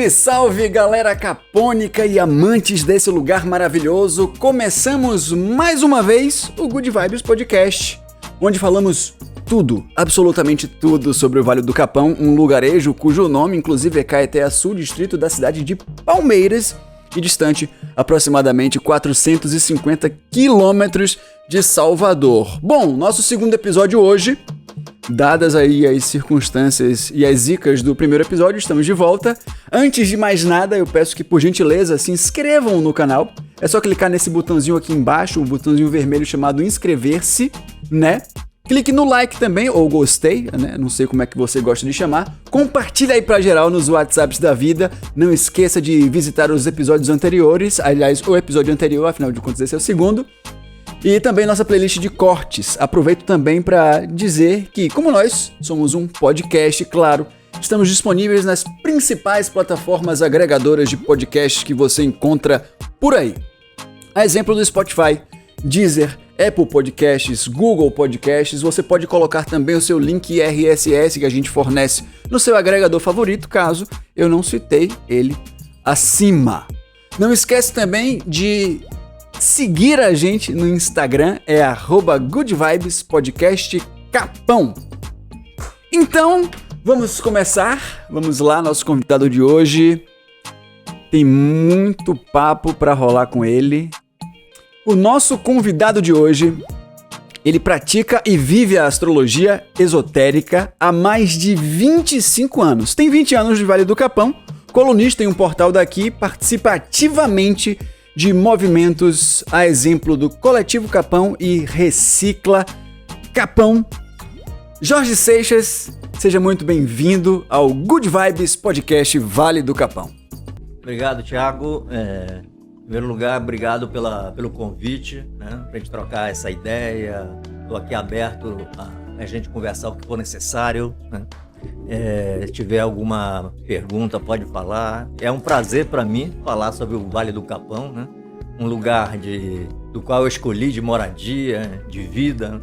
Salve, salve, galera capônica e amantes desse lugar maravilhoso! Começamos mais uma vez o Good Vibes Podcast, onde falamos tudo, absolutamente tudo sobre o Vale do Capão, um lugarejo cujo nome inclusive é Caeté-Açu, distrito da cidade de Palmeiras e distante aproximadamente 450 quilômetros de Salvador. Bom, nosso segundo episódio hoje, dadas aí as circunstâncias e as zicas do primeiro episódio, estamos de volta. Antes de mais nada, eu peço que, por gentileza, se inscrevam no canal. É só clicar nesse botãozinho aqui embaixo, um botãozinho vermelho chamado inscrever-se, né? Clique no like também, ou gostei, né? Não sei como é que você gosta de chamar. Compartilha aí pra geral nos WhatsApps da vida. Não esqueça de visitar os episódios anteriores. Aliás, o episódio anterior, afinal de contas, esse é o segundo. E também nossa playlist de cortes. Aproveito também para dizer que, como nós somos um podcast, claro, estamos disponíveis nas principais plataformas agregadoras de podcasts que você encontra por aí. A exemplo do Spotify, Deezer, Apple Podcasts, Google Podcasts. Você pode colocar também o seu link RSS que a gente fornece no seu agregador favorito, caso eu não citei ele acima. Não esquece também de seguir a gente no Instagram, é @goodvibespodcastcapão. Então, vamos começar. Vamos lá, nosso convidado de hoje tem muito papo para rolar com ele. O nosso convidado de hoje, ele pratica e vive a astrologia esotérica há mais de 25 anos. Tem 20 anos de Vale do Capão, colunista em um portal daqui, participa ativamente de movimentos a exemplo do Coletivo Capão e Recicla Capão. Jorge Seixas, seja muito bem-vindo ao Good Vibes Podcast Vale do Capão. Obrigado, Thiago. Em primeiro lugar, obrigado pelo convite, né, para a gente trocar essa ideia. Estou aqui aberto a gente conversar o que for necessário, né? Se tiver alguma pergunta, pode falar. É um prazer para mim falar sobre o Vale do Capão, né? Um lugar do qual eu escolhi de moradia, de vida.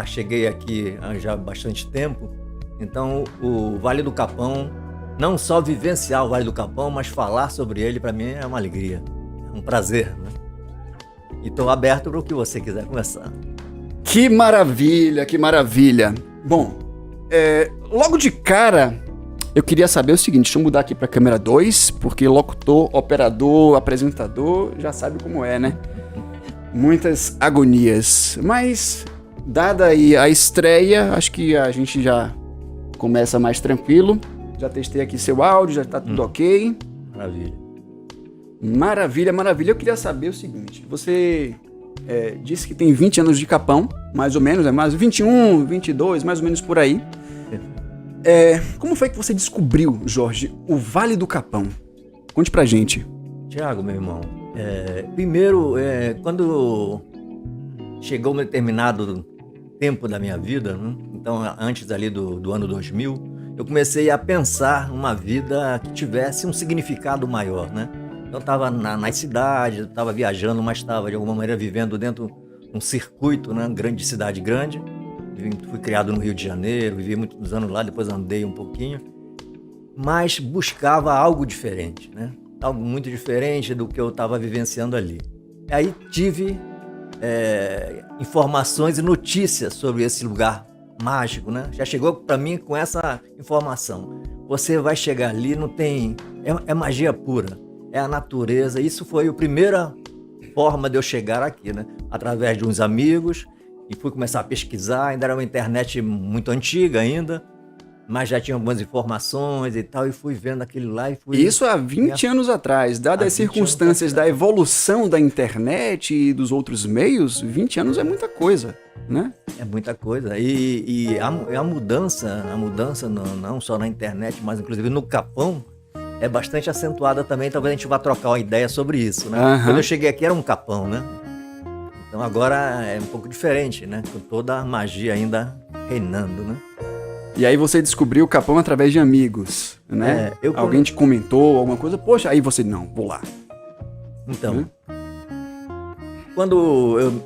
Cheguei aqui há já bastante tempo. Então, o Vale do Capão, não só vivenciar o Vale do Capão, mas falar sobre ele, para mim, é uma alegria. É um prazer, né? E estou aberto para o que você quiser conversar. Que maravilha, que maravilha. Bom, logo de cara, eu queria saber o seguinte, deixa eu mudar aqui para a câmera 2, porque locutor, operador, apresentador, já sabe como é, né? Muitas agonias. Mas, dada aí a estreia, acho que a gente já começa mais tranquilo. Já testei aqui seu áudio, já tá tudo ok. Maravilha. Maravilha, maravilha. Eu queria saber o seguinte, você disse que tem 20 anos de Capão, mais ou menos, mais 21, 22, mais ou menos por aí. Como foi que você descobriu, Jorge, o Vale do Capão? Conte pra gente. Thiago, meu irmão, primeiro, quando chegou um determinado tempo da minha vida, né? Então antes ali do ano 2000, eu comecei a pensar uma vida que tivesse um significado maior, né? Eu estava nas cidades, estava viajando, mas estava de alguma maneira vivendo dentro de um circuito, né, de cidade grande. Fui criado no Rio de Janeiro, vivi muitos anos lá, depois andei um pouquinho, mas buscava algo diferente, né? Algo muito diferente do que eu estava vivenciando ali. E aí tive informações e notícias sobre esse lugar mágico, né? Já chegou para mim com essa informação. Você vai chegar ali, não tem... É magia pura. É a natureza. Isso foi a primeira forma de eu chegar aqui, né? Através de uns amigos, e fui começar a pesquisar. Ainda era uma internet muito antiga ainda, mas já tinha algumas informações e tal, e fui vendo aquilo lá e fui... Isso há 20 anos atrás, dadas as circunstâncias da evolução da internet e dos outros meios, 20 anos é muita coisa, né? É muita coisa. E a mudança não só na internet, mas inclusive no Capão, é bastante acentuada também. Talvez a gente vá trocar uma ideia sobre isso, né? Uhum. Quando eu cheguei aqui era um Capão, né? Então agora é um pouco diferente, né? Com toda a magia ainda reinando, né? E aí você descobriu o Capão através de amigos, né? Alguém te comentou alguma coisa, poxa, aí você, não, vou lá. Então, quando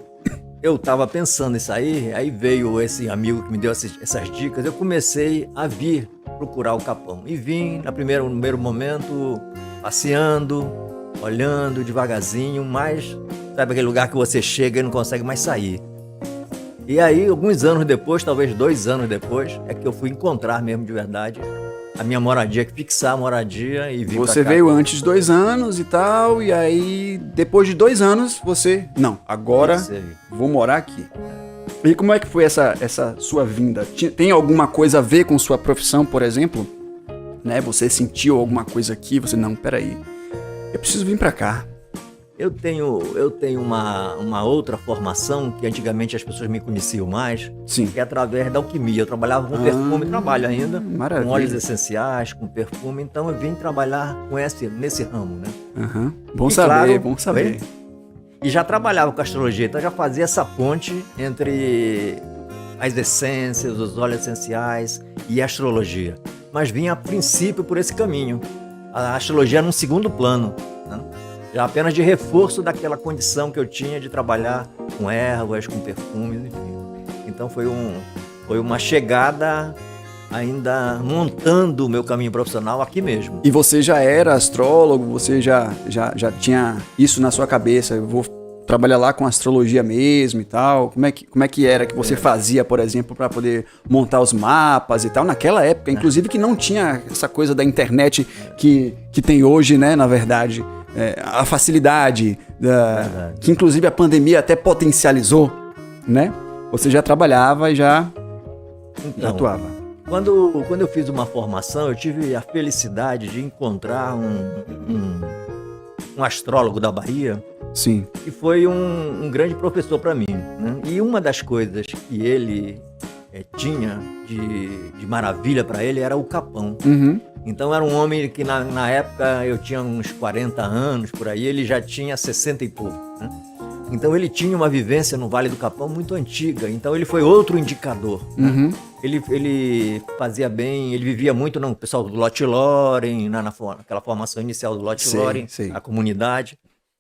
eu tava pensando nisso aí veio esse amigo que me deu essas dicas, eu comecei a vir procurar o Capão. E vim, no primeiro momento, passeando, olhando devagarzinho, mas sabe aquele lugar que você chega e não consegue mais sair. E aí, alguns anos depois, talvez 2 anos depois, é que eu fui encontrar mesmo de verdade a minha moradia, fixar a moradia e vir pra cá. Você veio antes de 2 anos e tal, e aí depois de 2 anos você... Não, agora vou morar aqui. E como é que foi essa sua vinda? Tem alguma coisa a ver com sua profissão, por exemplo? Né? Você sentiu alguma coisa aqui? Você, não, peraí, eu preciso vir pra cá. Eu tenho uma outra formação que antigamente as pessoas me conheciam mais, Sim. que é através da alquimia. Eu trabalhava com perfume, trabalho ainda, maravilha. Com óleos essenciais, com perfume, então eu vim trabalhar nesse ramo, né? Uhum. Bom E saber, claro, bom saber. E já trabalhava com astrologia, então já fazia essa ponte entre as essências, os óleos essenciais e a astrologia. Mas vinha a princípio por esse caminho. A astrologia num segundo plano, né? Já apenas de reforço daquela condição que eu tinha de trabalhar com ervas, com perfumes, enfim. Então foi uma chegada ainda montando o meu caminho profissional aqui mesmo. E você já era astrólogo? Você já tinha isso na sua cabeça? Eu vou trabalhar lá com astrologia mesmo e tal? Como é que era que você fazia, por exemplo, para poder montar os mapas e tal? Naquela época, inclusive, que não tinha essa coisa da internet que tem hoje, né, na verdade. A facilidade, que inclusive a pandemia até potencializou, né? Você já trabalhava e já atuava. Quando eu fiz uma formação, eu tive a felicidade de encontrar um astrólogo da Bahia. Sim. Que foi um grande professor para mim, né? E uma das coisas que ele tinha de maravilha para ele era o Capão. Uhum. Então era um homem que na época eu tinha uns 40 anos por aí, ele já tinha 60 e pouco, né? Então ele tinha uma vivência no Vale do Capão muito antiga, então ele foi outro indicador, né? Uhum. Ele fazia bem, ele vivia muito no pessoal do Lotte Loren, naquela formação inicial do Lotte Loren, a comunidade.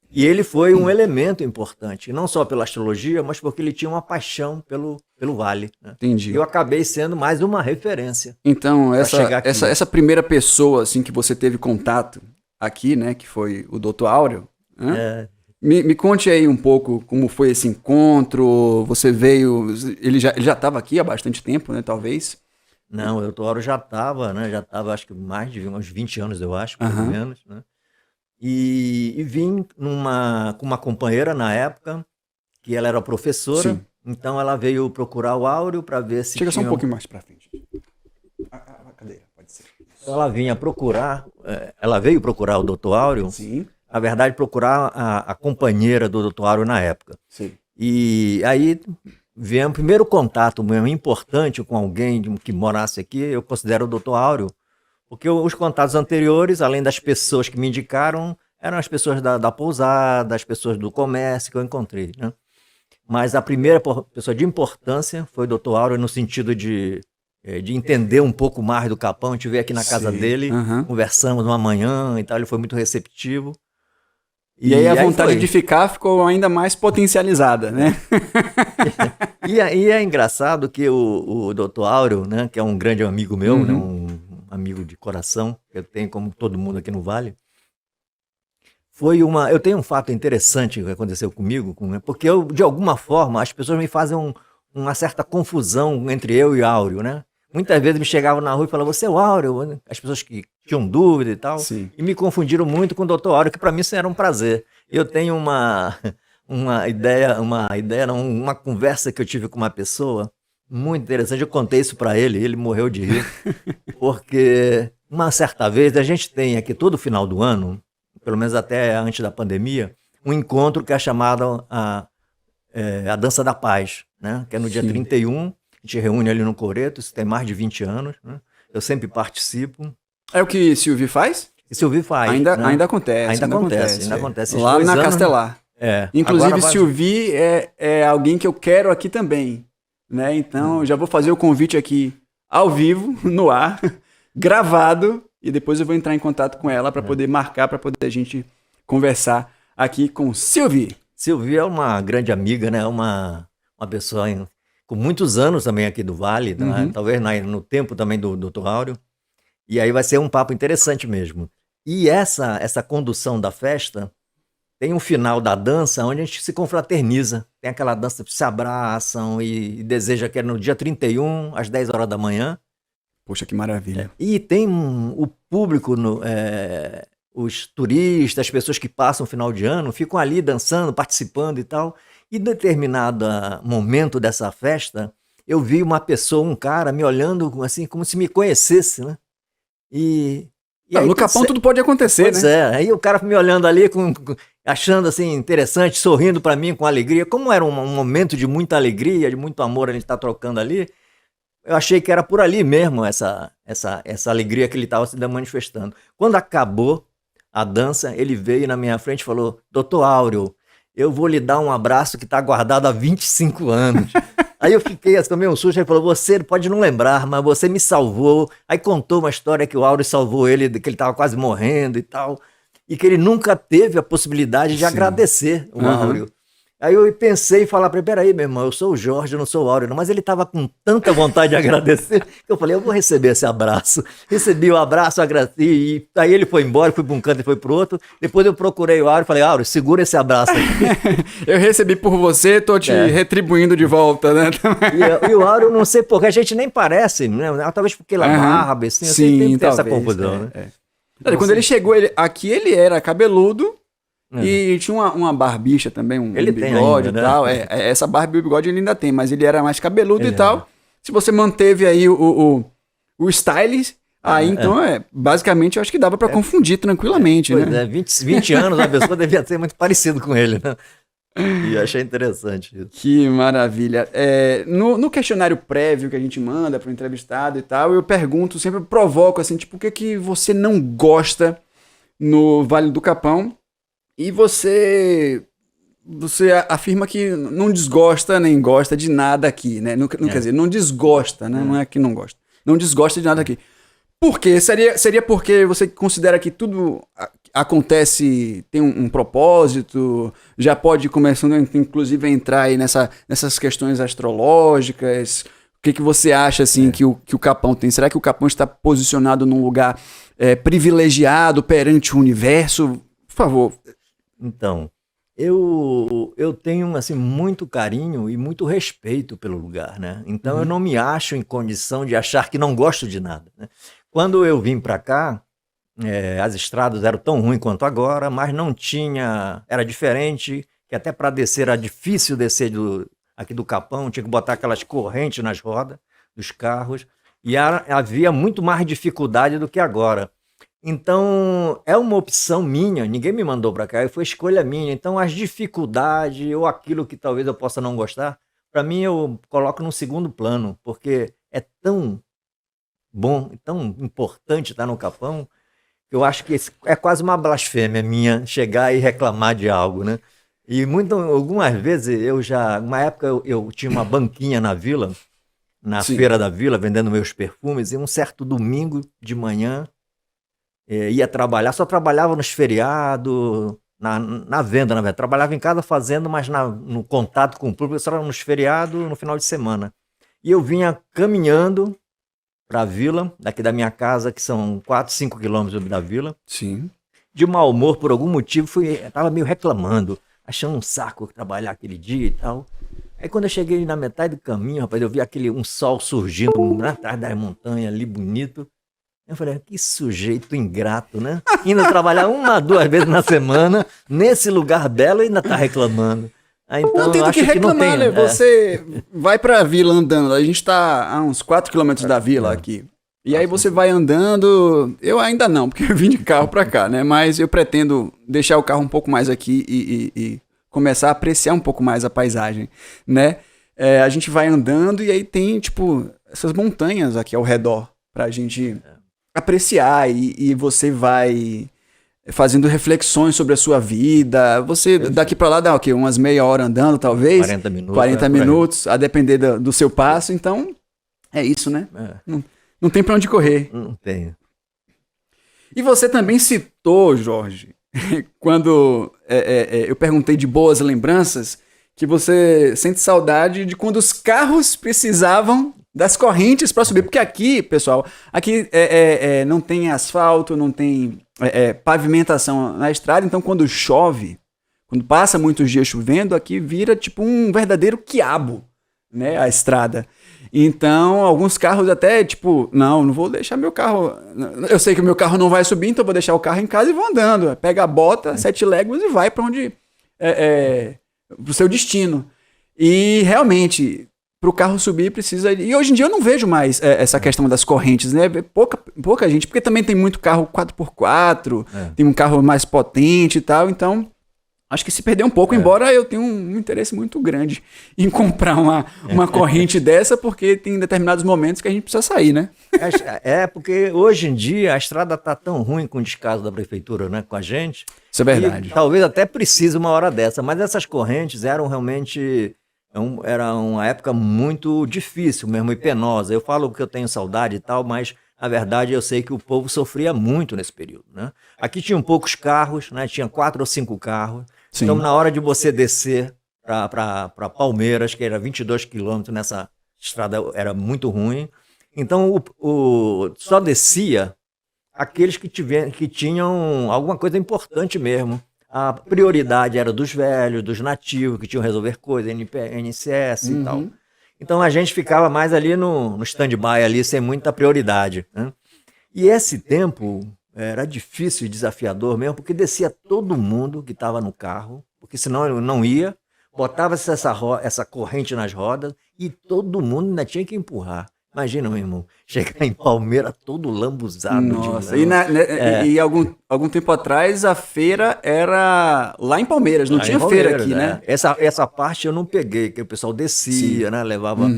E ele foi um elemento importante, não só pela astrologia, mas porque ele tinha uma paixão pelo vale, né? Entendi. Eu acabei sendo mais uma referência. Então, essa primeira pessoa assim, que você teve contato aqui, né, que foi o Dr. Áureo, né? Me conte aí um pouco como foi esse encontro. Você veio... Ele já estava aqui há bastante tempo, né, talvez? Não, o Dr. Áureo já estava, né? Já estava, acho que mais de uns 20 anos, eu acho, pelo menos, né? E vim com uma companheira na época, que ela era professora. Sim. Então ela veio procurar o Áureo para ver se Chega só um pouquinho mais para frente. A cadeira, pode ser. Ela veio procurar o Dr. Áureo. Sim. Na verdade, procurar a companheira do Dr. Áureo na época. Sim. E aí viemos, primeiro contato mesmo importante com alguém que morasse aqui, eu considero o Dr. Áureo, porque os contatos anteriores, além das pessoas que me indicaram, eram as pessoas da pousada, as pessoas do comércio que eu encontrei, né? Mas a primeira pessoa de importância foi o Dr. Áureo, no sentido de entender um pouco mais do Capão. Eu estive aqui na casa dele, conversamos uma manhã e tal, ele foi muito receptivo. E aí a vontade de ficar ficou ainda mais potencializada, né? E é engraçado que o Dr. Áureo, né, que é um grande amigo meu, né, um amigo de coração, que eu tenho como todo mundo aqui no Vale, eu tenho um fato interessante que aconteceu comigo, porque de alguma forma, as pessoas me fazem uma certa confusão entre eu e Áureo, né? Muitas vezes me chegavam na rua e falavam, você é o Áureo? As pessoas que tinham dúvida e tal. Sim. E me confundiram muito com o Dr. Áureo, que para mim isso era um prazer. Eu tenho uma conversa que eu tive com uma pessoa muito interessante. Eu contei isso para ele morreu de rir. Porque uma certa vez, a gente tem aqui todo final do ano, pelo menos até antes da pandemia, um encontro que é chamado a Dança da Paz, né? Que é no dia 31, a gente reúne ali no Coreto, isso tem mais de 20 anos, né? Eu sempre participo. É o que Silvio faz? Silvio faz. Ainda acontece. Ainda acontece. Lá na Castelar. Inclusive, agora Silvio é alguém que eu quero aqui também, né? Então, já vou fazer o convite aqui ao vivo, no ar, gravado, e depois eu vou entrar em contato com ela para poder marcar, para poder a gente conversar aqui com Silvio. Silvio é uma grande amiga, né? Uma pessoa com muitos anos também aqui do Vale, né? Talvez no tempo também do Dr. Áureo. E aí vai ser um papo interessante mesmo. E essa condução da festa tem um final da dança onde a gente se confraterniza. Tem aquela dança que se abraçam e deseja que é no dia 31, às 10 horas da manhã. Poxa, que maravilha. E tem o público, os turistas, as pessoas que passam o final de ano, ficam ali dançando, participando e tal. E em determinado momento dessa festa, eu vi uma pessoa, um cara, me olhando assim, como se me conhecesse, né? E aí, no Capão tudo pode acontecer, pois né? Aí o cara me olhando ali, achando assim interessante, sorrindo para mim com alegria. Como era um momento de muita alegria, de muito amor a gente tá trocando ali, eu achei que era por ali mesmo essa alegria que ele estava se manifestando. Quando acabou a dança, ele veio na minha frente e falou: Doutor Áureo, eu vou lhe dar um abraço que está guardado há 25 anos. Aí eu fiquei, tomei um susto, ele falou: você pode não lembrar, mas você me salvou. Aí contou uma história que o Áureo salvou ele, que ele estava quase morrendo e tal, e que ele nunca teve a possibilidade de agradecer o Áureo. Aí eu pensei em falar para ele: peraí, meu irmão, eu sou o Jorge, eu não sou o Áureo, não. Mas ele estava com tanta vontade de agradecer, que eu falei: eu vou receber esse abraço. Recebi o abraço, agradeci, e aí ele foi embora, fui para um canto e foi para o outro. Depois eu procurei o Áureo e falei: Áureo, segura esse abraço aqui. Eu recebi por você, tô te retribuindo de volta, né? E o Áureo, não sei porque, a gente nem parece, né? Talvez porque ele é barba, assim, sim, tem essa confusão, né? Quando ele chegou aqui, ele era cabeludo. E tinha uma barbicha também, um bigode ainda, e tal. Né? Essa barba e o bigode ele ainda tem, mas ele era mais cabeludo e tal. Se você manteve aí o style, aí então basicamente eu acho que dava pra confundir tranquilamente, pois né? 20 anos a pessoa devia ser muito parecido com ele, né? E achei interessante isso. Que maravilha. No questionário prévio que a gente manda pro entrevistado e tal, eu pergunto, sempre provoco assim, tipo, o que você não gosta no Vale do Capão? E você afirma que não desgosta nem gosta de nada aqui, né? Não, quer dizer, não desgosta, né? Não é que não gosta. Não desgosta de nada aqui. Por quê? Seria porque você considera que tudo acontece, tem um propósito, já pode começando, inclusive, a entrar aí nessas questões astrológicas. O que você acha, assim, que o Capão tem? Será que o Capão está posicionado num lugar privilegiado perante o universo? Por favor. Então, eu tenho assim, muito carinho e muito respeito pelo lugar, né? Então eu não me acho em condição de achar que não gosto de nada, né? Quando eu vim para cá, as estradas eram tão ruins quanto agora, mas não tinha... Era diferente, que até para descer era difícil descer aqui do Capão, tinha que botar aquelas correntes nas rodas dos carros, e havia muito mais dificuldade do que agora. Então, é uma opção minha, ninguém me mandou para cá, foi escolha minha. Então, as dificuldades ou aquilo que talvez eu possa não gostar, para mim eu coloco no segundo plano, porque é tão bom, tão importante estar no Capão, que eu acho que é quase uma blasfêmia minha chegar e reclamar de algo, né? E algumas vezes uma época eu tinha uma banquinha na vila, na feira da vila, vendendo meus perfumes, e um certo domingo de manhã, ia trabalhar, só trabalhava nos feriados, na venda, na verdade. Trabalhava em casa fazendo, mas no contato com o público, só nos feriados, no final de semana. E eu vinha caminhando para a vila, daqui da minha casa, que são 4, 5 quilômetros da vila. Sim. De mau humor, por algum motivo, estava meio reclamando, achando um saco trabalhar aquele dia e tal. Aí quando eu cheguei na metade do caminho, rapaz, eu vi um sol surgindo atrás da montanha ali, bonito. Eu falei: que sujeito ingrato, né? Indo trabalhar 1, 2 vezes na semana, nesse lugar belo, e ainda tá reclamando. Então, não tem do que reclamar, né? Você vai pra vila andando, a gente tá a uns 4 quilômetros da vila aqui. E aí você vai andando, eu ainda não, porque eu vim de carro pra cá, né? Mas eu pretendo deixar o carro um pouco mais aqui e começar a apreciar um pouco mais a paisagem, né? A gente vai andando e aí tem, tipo, essas montanhas aqui ao redor pra gente apreciar e você vai fazendo reflexões sobre a sua vida. Você daqui pra lá dá o quê? Umas meia hora andando, talvez? 40 minutos. 40 minutos, a depender do seu passo. Então, é isso, né? Não tem pra onde correr. Não tem. E você também citou, Jorge, quando eu perguntei de boas lembranças, que você sente saudade de quando os carros precisavam das correntes para subir. Porque aqui, pessoal, aqui não tem asfalto, não tem pavimentação na estrada. Então, quando chove, quando passa muitos dias chovendo, aqui vira tipo um verdadeiro quiabo, né? A estrada. Então, alguns carros até, tipo, não vou deixar meu carro... Eu sei que o meu carro não vai subir, então eu vou deixar o carro em casa e vou andando. Pega a bota, 7 léguas e vai para onde... pro seu destino. E, realmente, para o carro subir precisa... E hoje em dia eu não vejo mais essa questão das correntes, né? Pouca gente, porque também tem muito carro 4x4, tem um carro mais potente e tal, então... Acho que se perdeu um pouco, embora eu tenha um interesse muito grande em comprar uma corrente dessa, porque tem determinados momentos que a gente precisa sair, né? Porque hoje em dia a estrada tá tão ruim com o descaso da prefeitura, né, com a gente. Isso é verdade. Talvez até precise uma hora dessa, mas essas correntes eram realmente... Era uma época muito difícil mesmo e penosa. Eu falo que eu tenho saudade e tal, mas... Na verdade, eu sei que o povo sofria muito nesse período, né? Aqui tinham poucos carros, né? Tinha 4 ou 5 carros. Sim. Então, na hora de você descer para Palmeiras, que era 22 quilômetros, nessa estrada era muito ruim. Então, só descia aqueles que tinham alguma coisa importante mesmo. A prioridade era dos velhos, dos nativos, que tinham que resolver coisas, NSS e tal. Então a gente ficava mais ali no stand-by, ali, sem muita prioridade, né? E esse tempo era difícil e desafiador mesmo, porque descia todo mundo que estava no carro, porque senão eu não ia, botava-se essa corrente nas rodas e todo mundo ainda tinha que empurrar. Imagina, meu irmão, chegar em Palmeiras todo lambuzado. Nossa, e algum tempo atrás a feira era lá em Palmeiras, não tinha feira aqui, né? Essa parte eu não peguei, que o pessoal descia, né? Levava,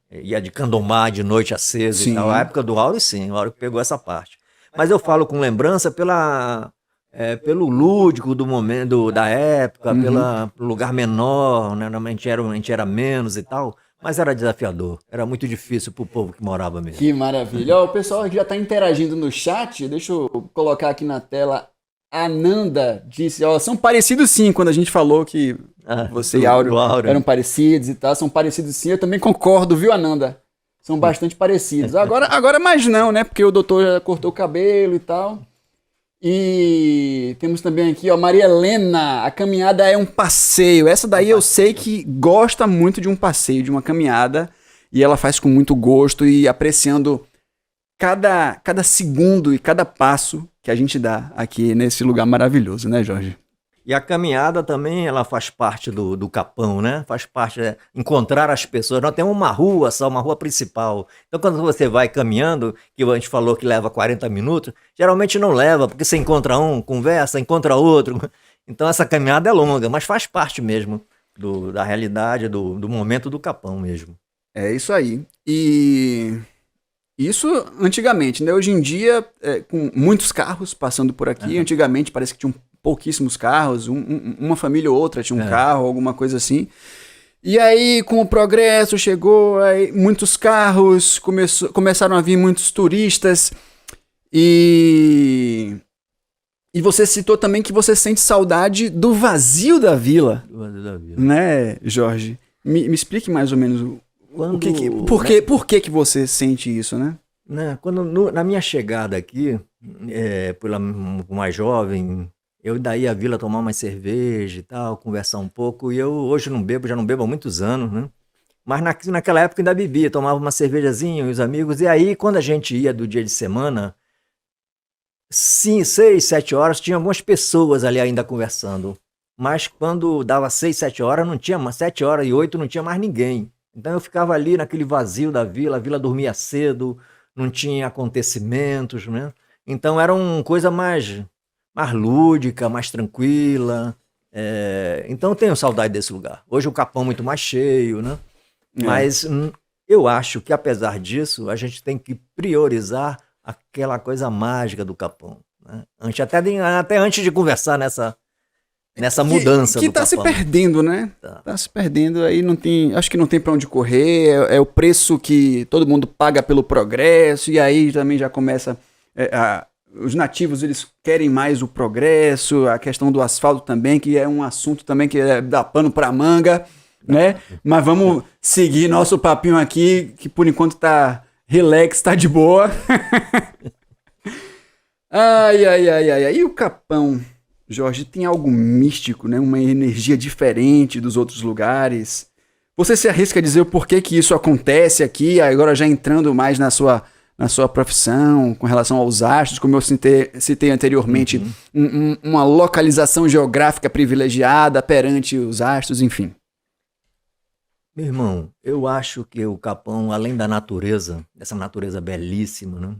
ia de candomar de noite acesa e tal. A época do Áureo, sim, o Áureo pegou essa parte. Mas eu falo com lembrança pelo lúdico do momento, da época, pelo lugar menor, né? Normalmente a gente era menos e tal. Mas era desafiador, era muito difícil pro povo que morava mesmo. Que maravilha. O pessoal já está interagindo no chat, deixa eu colocar aqui na tela. A Nanda disse, são parecidos sim, quando a gente falou que você e Áureo eram parecidos e tal, são parecidos sim, eu também concordo, viu, Ananda? São bastante parecidos. Agora mais não, né, porque o doutor já cortou o cabelo e tal. E temos também aqui, Maria Helena, a caminhada é um passeio. Essa daí eu sei que gosta muito de um passeio, de uma caminhada, e ela faz com muito gosto e apreciando cada segundo e cada passo que a gente dá aqui nesse lugar maravilhoso, né, Jorge? E a caminhada também, ela faz parte do Capão, né? Faz parte de encontrar as pessoas. Nós temos uma rua só, uma rua principal. Então, quando você vai caminhando, que a gente falou que leva 40 minutos, geralmente não leva, porque você encontra um, conversa, encontra outro. Então, essa caminhada é longa, mas faz parte mesmo da realidade, do momento do Capão mesmo. É isso aí. E isso antigamente, né? Hoje em dia, com muitos carros passando por aqui, antigamente parece que tinha pouquíssimos carros, uma família ou outra tinha um carro, alguma coisa assim. E aí, com o progresso, chegou aí, muitos carros, começaram a vir muitos turistas. E você citou também que você sente saudade do vazio da vila. Do vazio da vila. Né, Jorge? Me explique mais ou menos por que você sente isso, né? Na minha chegada aqui, pela mais jovem... Eu daí à vila tomar uma cerveja e tal, conversar um pouco. E eu hoje já não bebo há muitos anos, né? Mas naquela época ainda bebia, tomava uma cervejazinha com os amigos. E aí, quando a gente ia do dia de semana, 6, 7 horas, tinha algumas pessoas ali ainda conversando. Mas quando dava 6, 7 horas, não tinha mais, 7 horas e 8 não tinha mais ninguém. Então eu ficava ali naquele vazio da vila, a vila dormia cedo, não tinha acontecimentos, né? Então era uma coisa mais lúdica, mais tranquila. Então eu tenho saudade desse lugar. Hoje o Capão é muito mais cheio, né? Mas eu acho que, apesar disso, a gente tem que priorizar aquela coisa mágica do Capão, né? Até antes de conversar nessa mudança que do Capão. Se perdendo, né? Tá se perdendo, aí não tem... Acho que não tem pra onde correr, é o preço que todo mundo paga pelo progresso, e aí também já começa... Os nativos, eles querem mais o progresso, a questão do asfalto também, que é um assunto também que dá pano pra manga. né? Mas vamos seguir nosso papinho aqui, que por enquanto tá relax, tá de boa. Ai. E o Capão, Jorge, tem algo místico, né? Uma energia diferente dos outros lugares. Você se arrisca a dizer o porquê que isso acontece aqui, agora já entrando mais na sua profissão, com relação aos astros, como eu citei anteriormente, uma localização geográfica privilegiada perante os astros, enfim. Meu irmão, eu acho que o Capão, além da natureza, dessa natureza belíssima, né?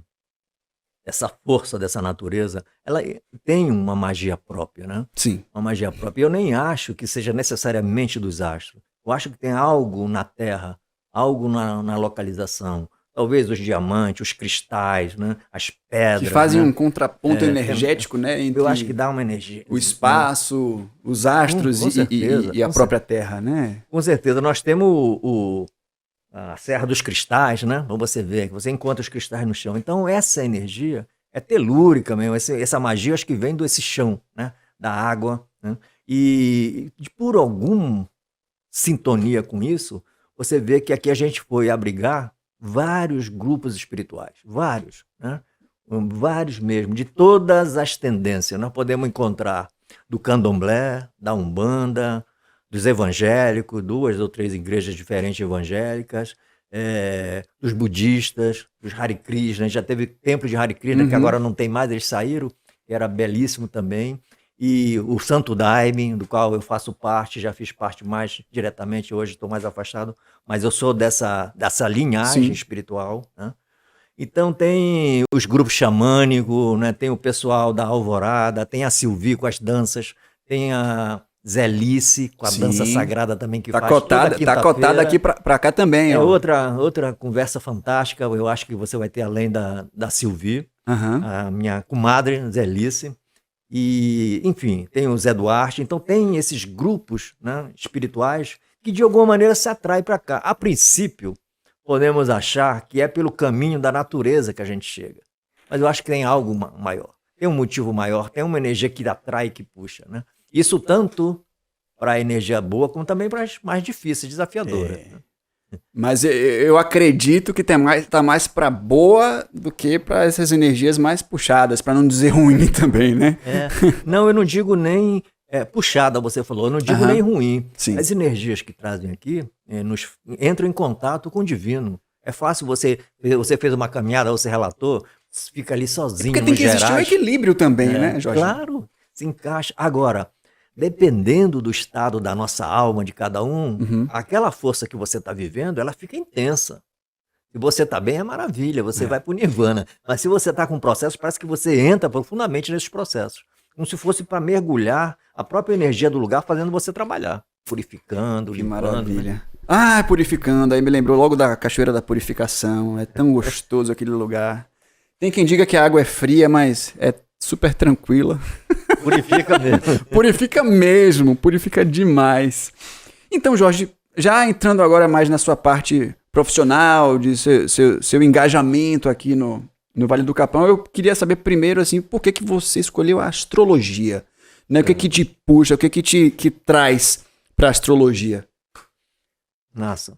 Essa força dessa natureza, ela tem uma magia própria, né? Sim. Uma magia própria. Eu nem acho que seja necessariamente dos astros. Eu acho que tem algo na Terra, algo na localização. Talvez os diamantes, os cristais, né? As pedras. Que fazem, né? um contraponto energético, né? Entre eu acho que dá uma energia. o espaço, os astros Com certeza, e a própria Terra, né? Com certeza. Nós temos a Serra dos Cristais, né? Para você ver, que você encontra os cristais no chão. Então, essa energia é telúrica mesmo. Essa magia, acho que vem desse chão, né? Da água, né? E por alguma sintonia com isso, você vê que aqui a gente foi abrigar vários grupos espirituais, vários, né? Vários mesmo, de todas as tendências. Nós podemos encontrar do candomblé, da umbanda, dos evangélicos, 2 ou 3 igrejas diferentes evangélicas, dos budistas, dos Hare Krishna. Já teve templo de Hare Krishna, que agora não tem mais, eles saíram, que era belíssimo também. E o Santo Daime, do qual eu faço parte, já fiz parte mais diretamente, hoje estou mais afastado, mas eu sou dessa linhagem Sim. espiritual, né? Então tem os grupos xamânicos, né? Tem o pessoal da Alvorada, tem a Silvi com as danças, tem a Zelice com a Sim. dança sagrada também, que Tá faz toda quinta-feira. Tá cotada aqui pra cá também, É ó. outra conversa fantástica, eu acho que você vai ter além da Silvi, a minha comadre Zelice. E, enfim, tem o Zé Duarte. Então tem esses grupos, né, espirituais que de alguma maneira se atraem para cá. A princípio, podemos achar que é pelo caminho da natureza que a gente chega. Mas eu acho que tem algo maior. Tem um motivo maior, tem uma energia que atrai, que puxa, né? Isso tanto para a energia boa, como também para as mais difíceis, desafiadoras. Né? Mas eu acredito que tá mais pra boa do que pra essas energias mais puxadas, pra não dizer ruim também, né? Não, eu não digo nem puxada, você falou, eu não digo nem ruim. Sim. As energias que trazem aqui entram em contato com o divino. É fácil você fez uma caminhada, você relatou, fica ali sozinho. Porque tem que existir um equilíbrio também, né, Jorge? Claro, se encaixa. Agora, dependendo do estado da nossa alma, de cada um, aquela força que você está vivendo, ela fica intensa. Se você está bem, é maravilha, você vai para o nirvana. Mas se você está com processo, parece que você entra profundamente nesses processos. Como se fosse para mergulhar a própria energia do lugar, fazendo você trabalhar. Purificando, Que limpando. maravilha. Né? Ah, purificando. Aí me lembrou logo da Cachoeira da Purificação. É tão gostoso aquele lugar. Tem quem diga que a água é fria, mas é super tranquila. Purifica mesmo. Purifica mesmo, purifica demais. Então, Jorge, já entrando agora mais na sua parte profissional, de seu engajamento aqui no Vale do Capão, eu queria saber primeiro, assim, por que você escolheu a astrologia? Né? O que te puxa, o que te traz para a astrologia? Nossa,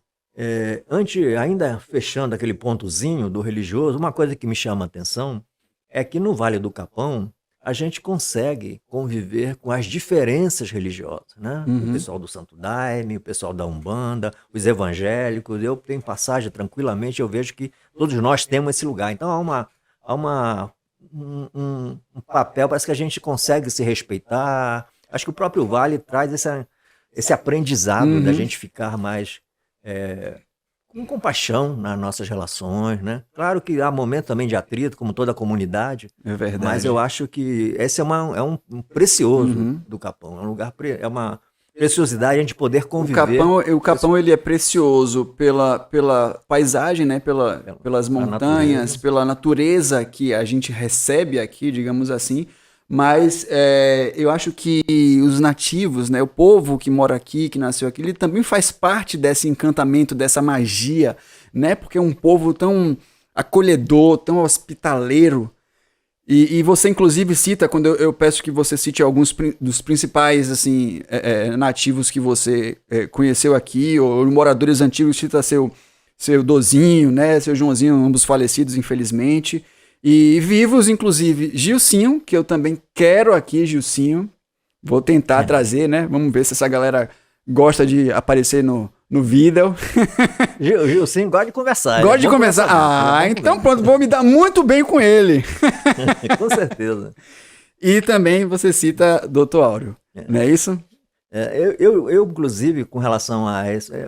ainda fechando aquele pontozinho do religioso, uma coisa que me chama a atenção é que no Vale do Capão a gente consegue conviver com as diferenças religiosas, né? O pessoal do Santo Daime, o pessoal da Umbanda, os evangélicos. Eu tenho passagem tranquilamente, eu vejo que todos nós temos esse lugar. Então há um papel, parece que a gente consegue se respeitar. Acho que o próprio Vale traz esse aprendizado da gente ficar mais com compaixão nas nossas relações, né? Claro que há momentos também de atrito, como toda a comunidade. É verdade. Mas eu acho que esse é um precioso do Capão. É um lugar, é uma preciosidade a gente poder conviver. O Capão ele é precioso pela paisagem, né? Pelas montanhas, pela natureza que a gente recebe aqui, digamos assim. Mas eu acho que os nativos, né, o povo que mora aqui, que nasceu aqui, ele também faz parte desse encantamento, dessa magia, né? Porque é um povo tão acolhedor, tão hospitaleiro. E você, inclusive, cita, quando eu peço que você cite alguns dos principais, assim, nativos que você conheceu aqui, ou moradores antigos, cita seu Dozinho, né, seu Joãozinho, ambos falecidos, infelizmente. E vivos, inclusive, Gilcinho, que eu também quero aqui, Gilcinho. Vou tentar trazer, né? Vamos ver se essa galera gosta de aparecer no vídeo. Gilcinho gosta de conversar. Gosta de conversar. Então pronto, vou me dar muito bem com ele. Com certeza. E também você cita Dr. Áureo, não é isso? Eu, inclusive, com relação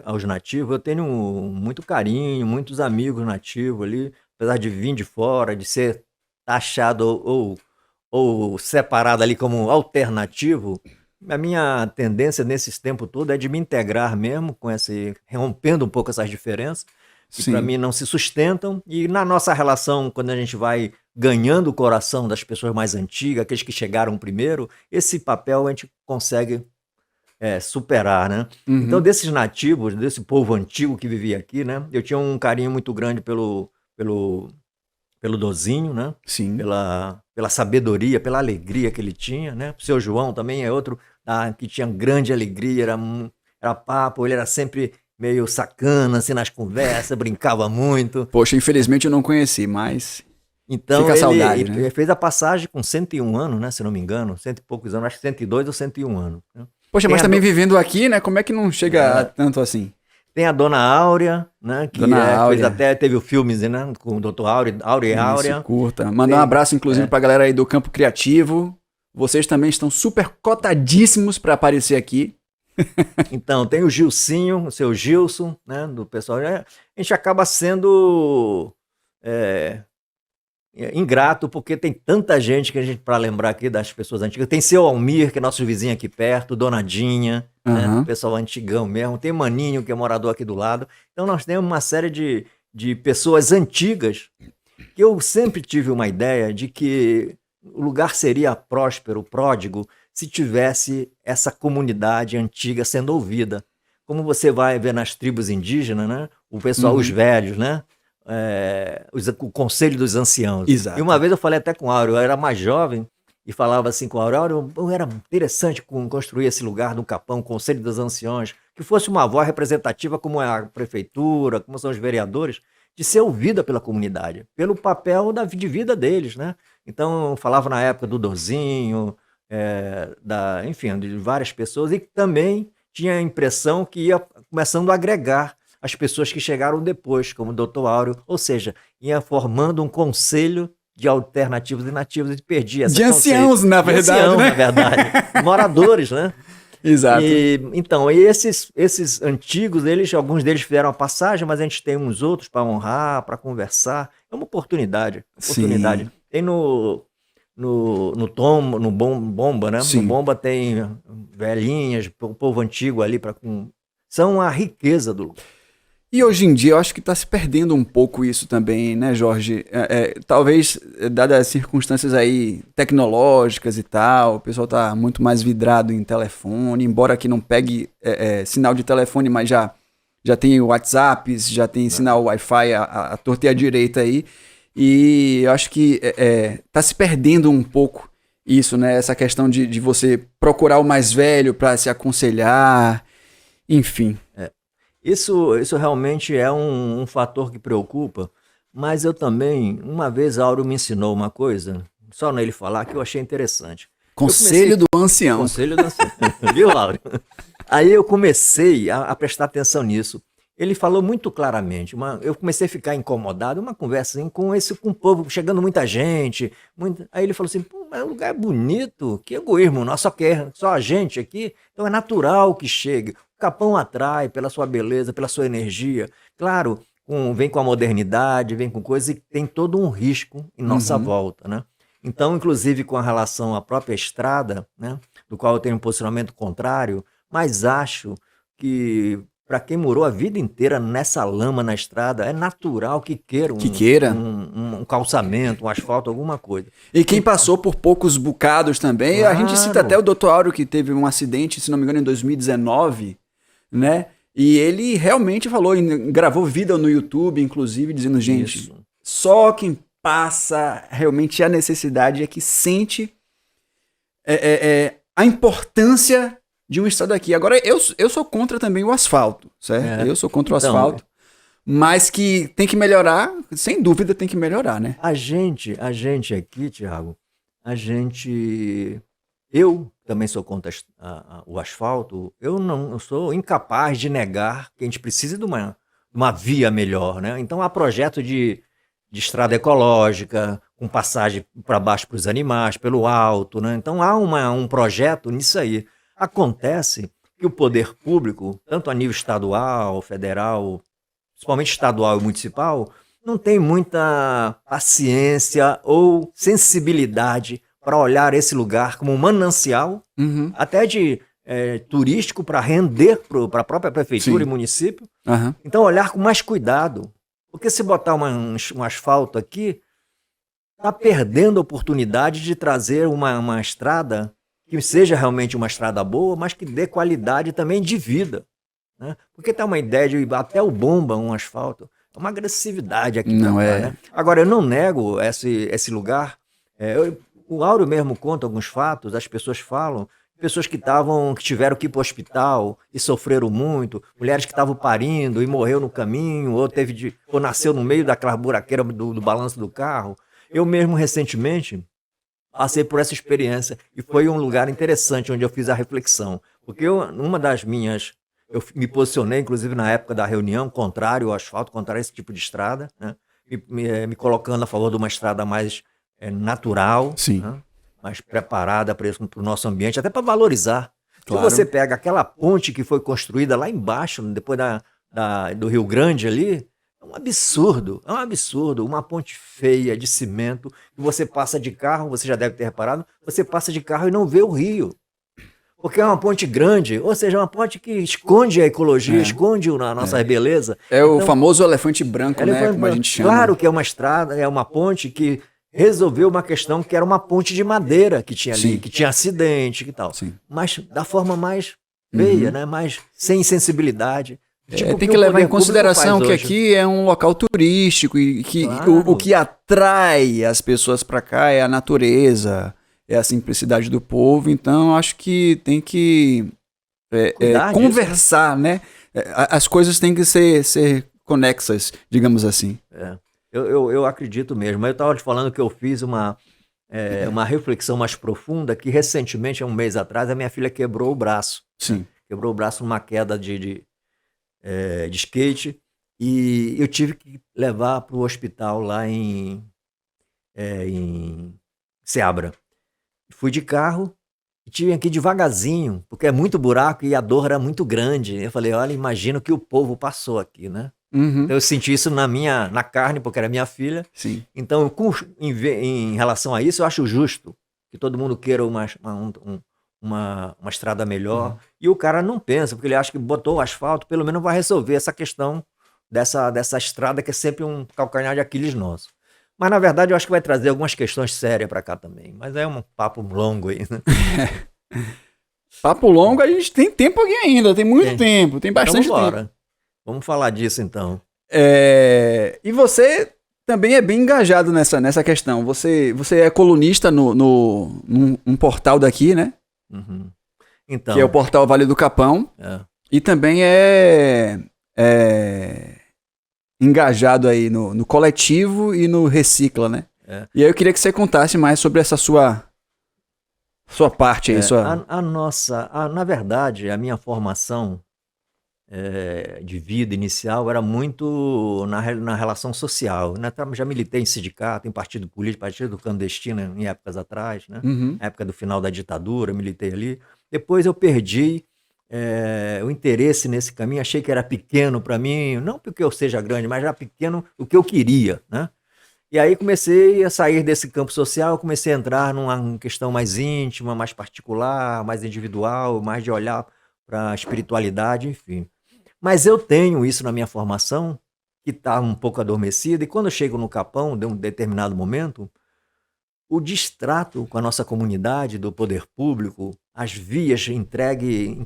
aos nativos, eu tenho muito carinho, muitos amigos nativos ali, apesar de vir de fora, de ser taxado ou separado ali como alternativo. A minha tendência nesses tempos todos é de me integrar mesmo, rompendo um pouco essas diferenças, que para mim não se sustentam. E na nossa relação, quando a gente vai ganhando o coração das pessoas mais antigas, aqueles que chegaram primeiro, esse papel a gente consegue superar, né? Uhum. Então, desses nativos, desse povo antigo que vivia aqui, né? Eu tinha um carinho muito grande pelo Dozinho, né? Sim. Pela sabedoria, pela alegria que ele tinha, né? O seu João também é outro que tinha grande alegria, era papo, ele era sempre meio sacana, assim, nas conversas, brincava muito. Poxa, infelizmente eu não conheci, mas então fica a saudade, né? Ele fez a passagem com 101 anos, né? Se não me engano, 100 e poucos anos, acho que 102 ou 101 anos. Né? Poxa, mas também vivendo aqui, né? Como é que não chega a tanto assim? Tem a Dona Áurea, né? Que fez até, teve o filme, né? Com o Dr. Áurea. Curta. Mandar um abraço, inclusive, pra galera aí do Campo Criativo. Vocês também estão super cotadíssimos para aparecer aqui. Então, tem o Gilcinho, o seu Gilson, né? Do pessoal. A gente acaba sendo ingrato, porque tem tanta gente que a gente, para lembrar aqui das pessoas antigas, tem seu Almir, que é nosso vizinho aqui perto, Donadinha, né? O pessoal antigão mesmo, tem Maninho, que é morador aqui do lado. Então nós temos uma série de pessoas antigas que eu sempre tive uma ideia de que o lugar seria próspero, pródigo, se tivesse essa comunidade antiga sendo ouvida. Como você vai ver nas tribos indígenas, né? O pessoal, os velhos, né? O conselho dos anciãos. Exato. E uma vez eu falei até com o Áureo, eu era mais jovem, e falava assim com o Áureo, era interessante construir esse lugar do Capão, o conselho dos anciãos, que fosse uma voz representativa como é a prefeitura, como são os vereadores, de ser ouvida pela comunidade, pelo papel de vida deles, né? Então eu falava na época do Dozinho, enfim, de várias pessoas, e também tinha a impressão que ia começando a agregar as pessoas que chegaram depois, como o Dr. Áureo, ou seja, ia formando um conselho de alternativos e nativos, e perdia essa de anciãos, na verdade, ancião, né? Na verdade, moradores, né? Exato. Então, esses antigos, alguns deles fizeram a passagem, mas a gente tem uns outros para honrar, para conversar. É uma oportunidade. Sim. Tem no Bomba, né? Sim. No Bomba tem velhinhas, o povo antigo ali, são a riqueza do lugar. E hoje em dia eu acho que está se perdendo um pouco isso também, né, Jorge? Talvez, dadas as circunstâncias aí tecnológicas e tal, o pessoal está muito mais vidrado em telefone, embora aqui não pegue sinal de telefone, mas já tem WhatsApps, já tem sinal Wi-Fi à torta e à direita aí. E eu acho que está se perdendo um pouco isso, né? Essa questão de você procurar o mais velho para se aconselhar, enfim. Isso realmente é um fator que preocupa, mas eu também, uma vez Áureo me ensinou uma coisa, só nele falar, que eu achei interessante. Conselho do ancião. Conselho do ancião, viu, Áureo? Aí eu comecei a prestar atenção nisso. Ele falou muito claramente, eu comecei a ficar incomodado, uma conversa assim, com o povo, chegando muita gente. Aí ele falou assim, mas o lugar é bonito, que egoísmo, nós só a gente aqui, então é natural que chegue. O Capão atrai pela sua beleza, pela sua energia. Claro, vem com a modernidade, vem com coisas e tem todo um risco em nossa volta, né? Então, inclusive com a relação à própria estrada, né, do qual eu tenho um posicionamento contrário, mas acho que para quem morou a vida inteira nessa lama na estrada, é natural que queira um calçamento, um asfalto, alguma coisa. E quem passou por poucos bocados também, claro. A gente cita até o Dr. Áureo, que teve um acidente, se não me engano, em 2019, né? E ele realmente falou, gravou vídeo no YouTube, inclusive, dizendo, gente, só quem passa realmente a necessidade, é que sente a importância de um estado aqui. Agora, eu sou contra também o asfalto, certo? Eu sou contra o asfalto, mas que tem que melhorar, sem dúvida tem que melhorar, né? A gente aqui, Thiago, eu também sou contra o asfalto. Eu sou incapaz de negar que a gente precisa de uma via melhor, né? Então há projeto de estrada ecológica, com passagem para baixo para os animais, pelo alto, né? Então há um projeto nisso aí. Acontece que o poder público, tanto a nível estadual, federal, principalmente estadual e municipal, não tem muita paciência ou sensibilidade para olhar esse lugar como um manancial, até de turístico, para render para a própria prefeitura e município. Então olhar com mais cuidado, porque se botar um asfalto aqui, está perdendo a oportunidade de trazer uma estrada que seja realmente uma estrada boa, mas que dê qualidade também de vida, né? Porque tem uma ideia de até o bomba, um asfalto, é uma agressividade aqui. Não cá, é. Né? Agora, eu não nego esse lugar. O Áureo mesmo conta alguns fatos, as pessoas falam, pessoas que tiveram que ir para o hospital e sofreram muito, mulheres que estavam parindo e morreu no caminho, ou nasceu no meio daquela buraqueira do balanço do carro. Eu mesmo, recentemente, passei por essa experiência e foi um lugar interessante onde eu fiz a reflexão. Porque eu me posicionei, inclusive na época da reunião, contrário ao asfalto, contrário a esse tipo de estrada, né? Me colocando a favor de uma estrada mais natural, né? Mais preparada para o nosso ambiente, até para valorizar. Claro. Se você pega aquela ponte que foi construída lá embaixo, depois do Rio Grande ali, é um absurdo, uma ponte feia de cimento, que você passa de carro, você já deve ter reparado, você passa de carro e não vê o rio. Porque é uma ponte grande, ou seja, uma ponte que esconde a ecologia, esconde a nossa beleza. Então, o famoso elefante branco, né, como a gente chama. Claro que é uma estrada, é uma ponte que resolveu uma questão que era uma ponte de madeira que tinha ali, que tinha acidente e tal. Mas da forma mais feia, né, mais sem sensibilidade. Tem que levar em consideração que aqui é um local turístico e que o que atrai as pessoas para cá é a natureza, é a simplicidade do povo. Então, acho que tem que conversar, né? As coisas têm que ser conexas, digamos assim. Eu acredito mesmo. Eu estava te falando que eu fiz uma reflexão mais profunda, que recentemente, há um mês atrás, a minha filha quebrou o braço. Sim. Quebrou o braço numa queda de skate, e eu tive que levar para o hospital lá em Seabra. Fui de carro e tive aqui devagarzinho, porque é muito buraco e a dor era muito grande. Eu falei, olha, imagina o que o povo passou aqui, né? Então eu senti isso na carne, porque era minha filha. Sim. Então, em relação a isso, eu acho justo que todo mundo queira uma estrada melhor. E o cara não pensa, porque ele acha que botou o asfalto, pelo menos vai resolver essa questão dessa estrada, que é sempre um calcanhar de Aquiles nosso. Mas, na verdade, eu acho que vai trazer algumas questões sérias para cá também. Mas é um papo longo aí, né? Papo longo, a gente tem tempo aqui ainda, tem muito tempo, tem bastante tempo. Vamos falar disso, então. E você também é bem engajado nessa questão. Você é colunista num portal daqui, né? Então, que é o portal Vale do Capão. E também é engajado aí no coletivo e no Recicla, né? E aí eu queria que você contasse mais sobre essa sua parte aí. Na verdade, a minha formação de vida inicial era muito na relação social. Já militei em sindicato, em partido político, partido clandestino em épocas atrás, né? Na época do final da ditadura, militei ali. Depois eu perdi o interesse nesse caminho, achei que era pequeno para mim, não porque eu seja grande, mas era pequeno o que eu queria, né? E aí comecei a sair desse campo social, comecei a entrar numa questão mais íntima, mais particular, mais individual, mais de olhar para a espiritualidade, enfim. Mas eu tenho isso na minha formação, que está um pouco adormecida, e quando eu chego no Capão, de um determinado momento, o distrato com a nossa comunidade, do poder público, as vias entregue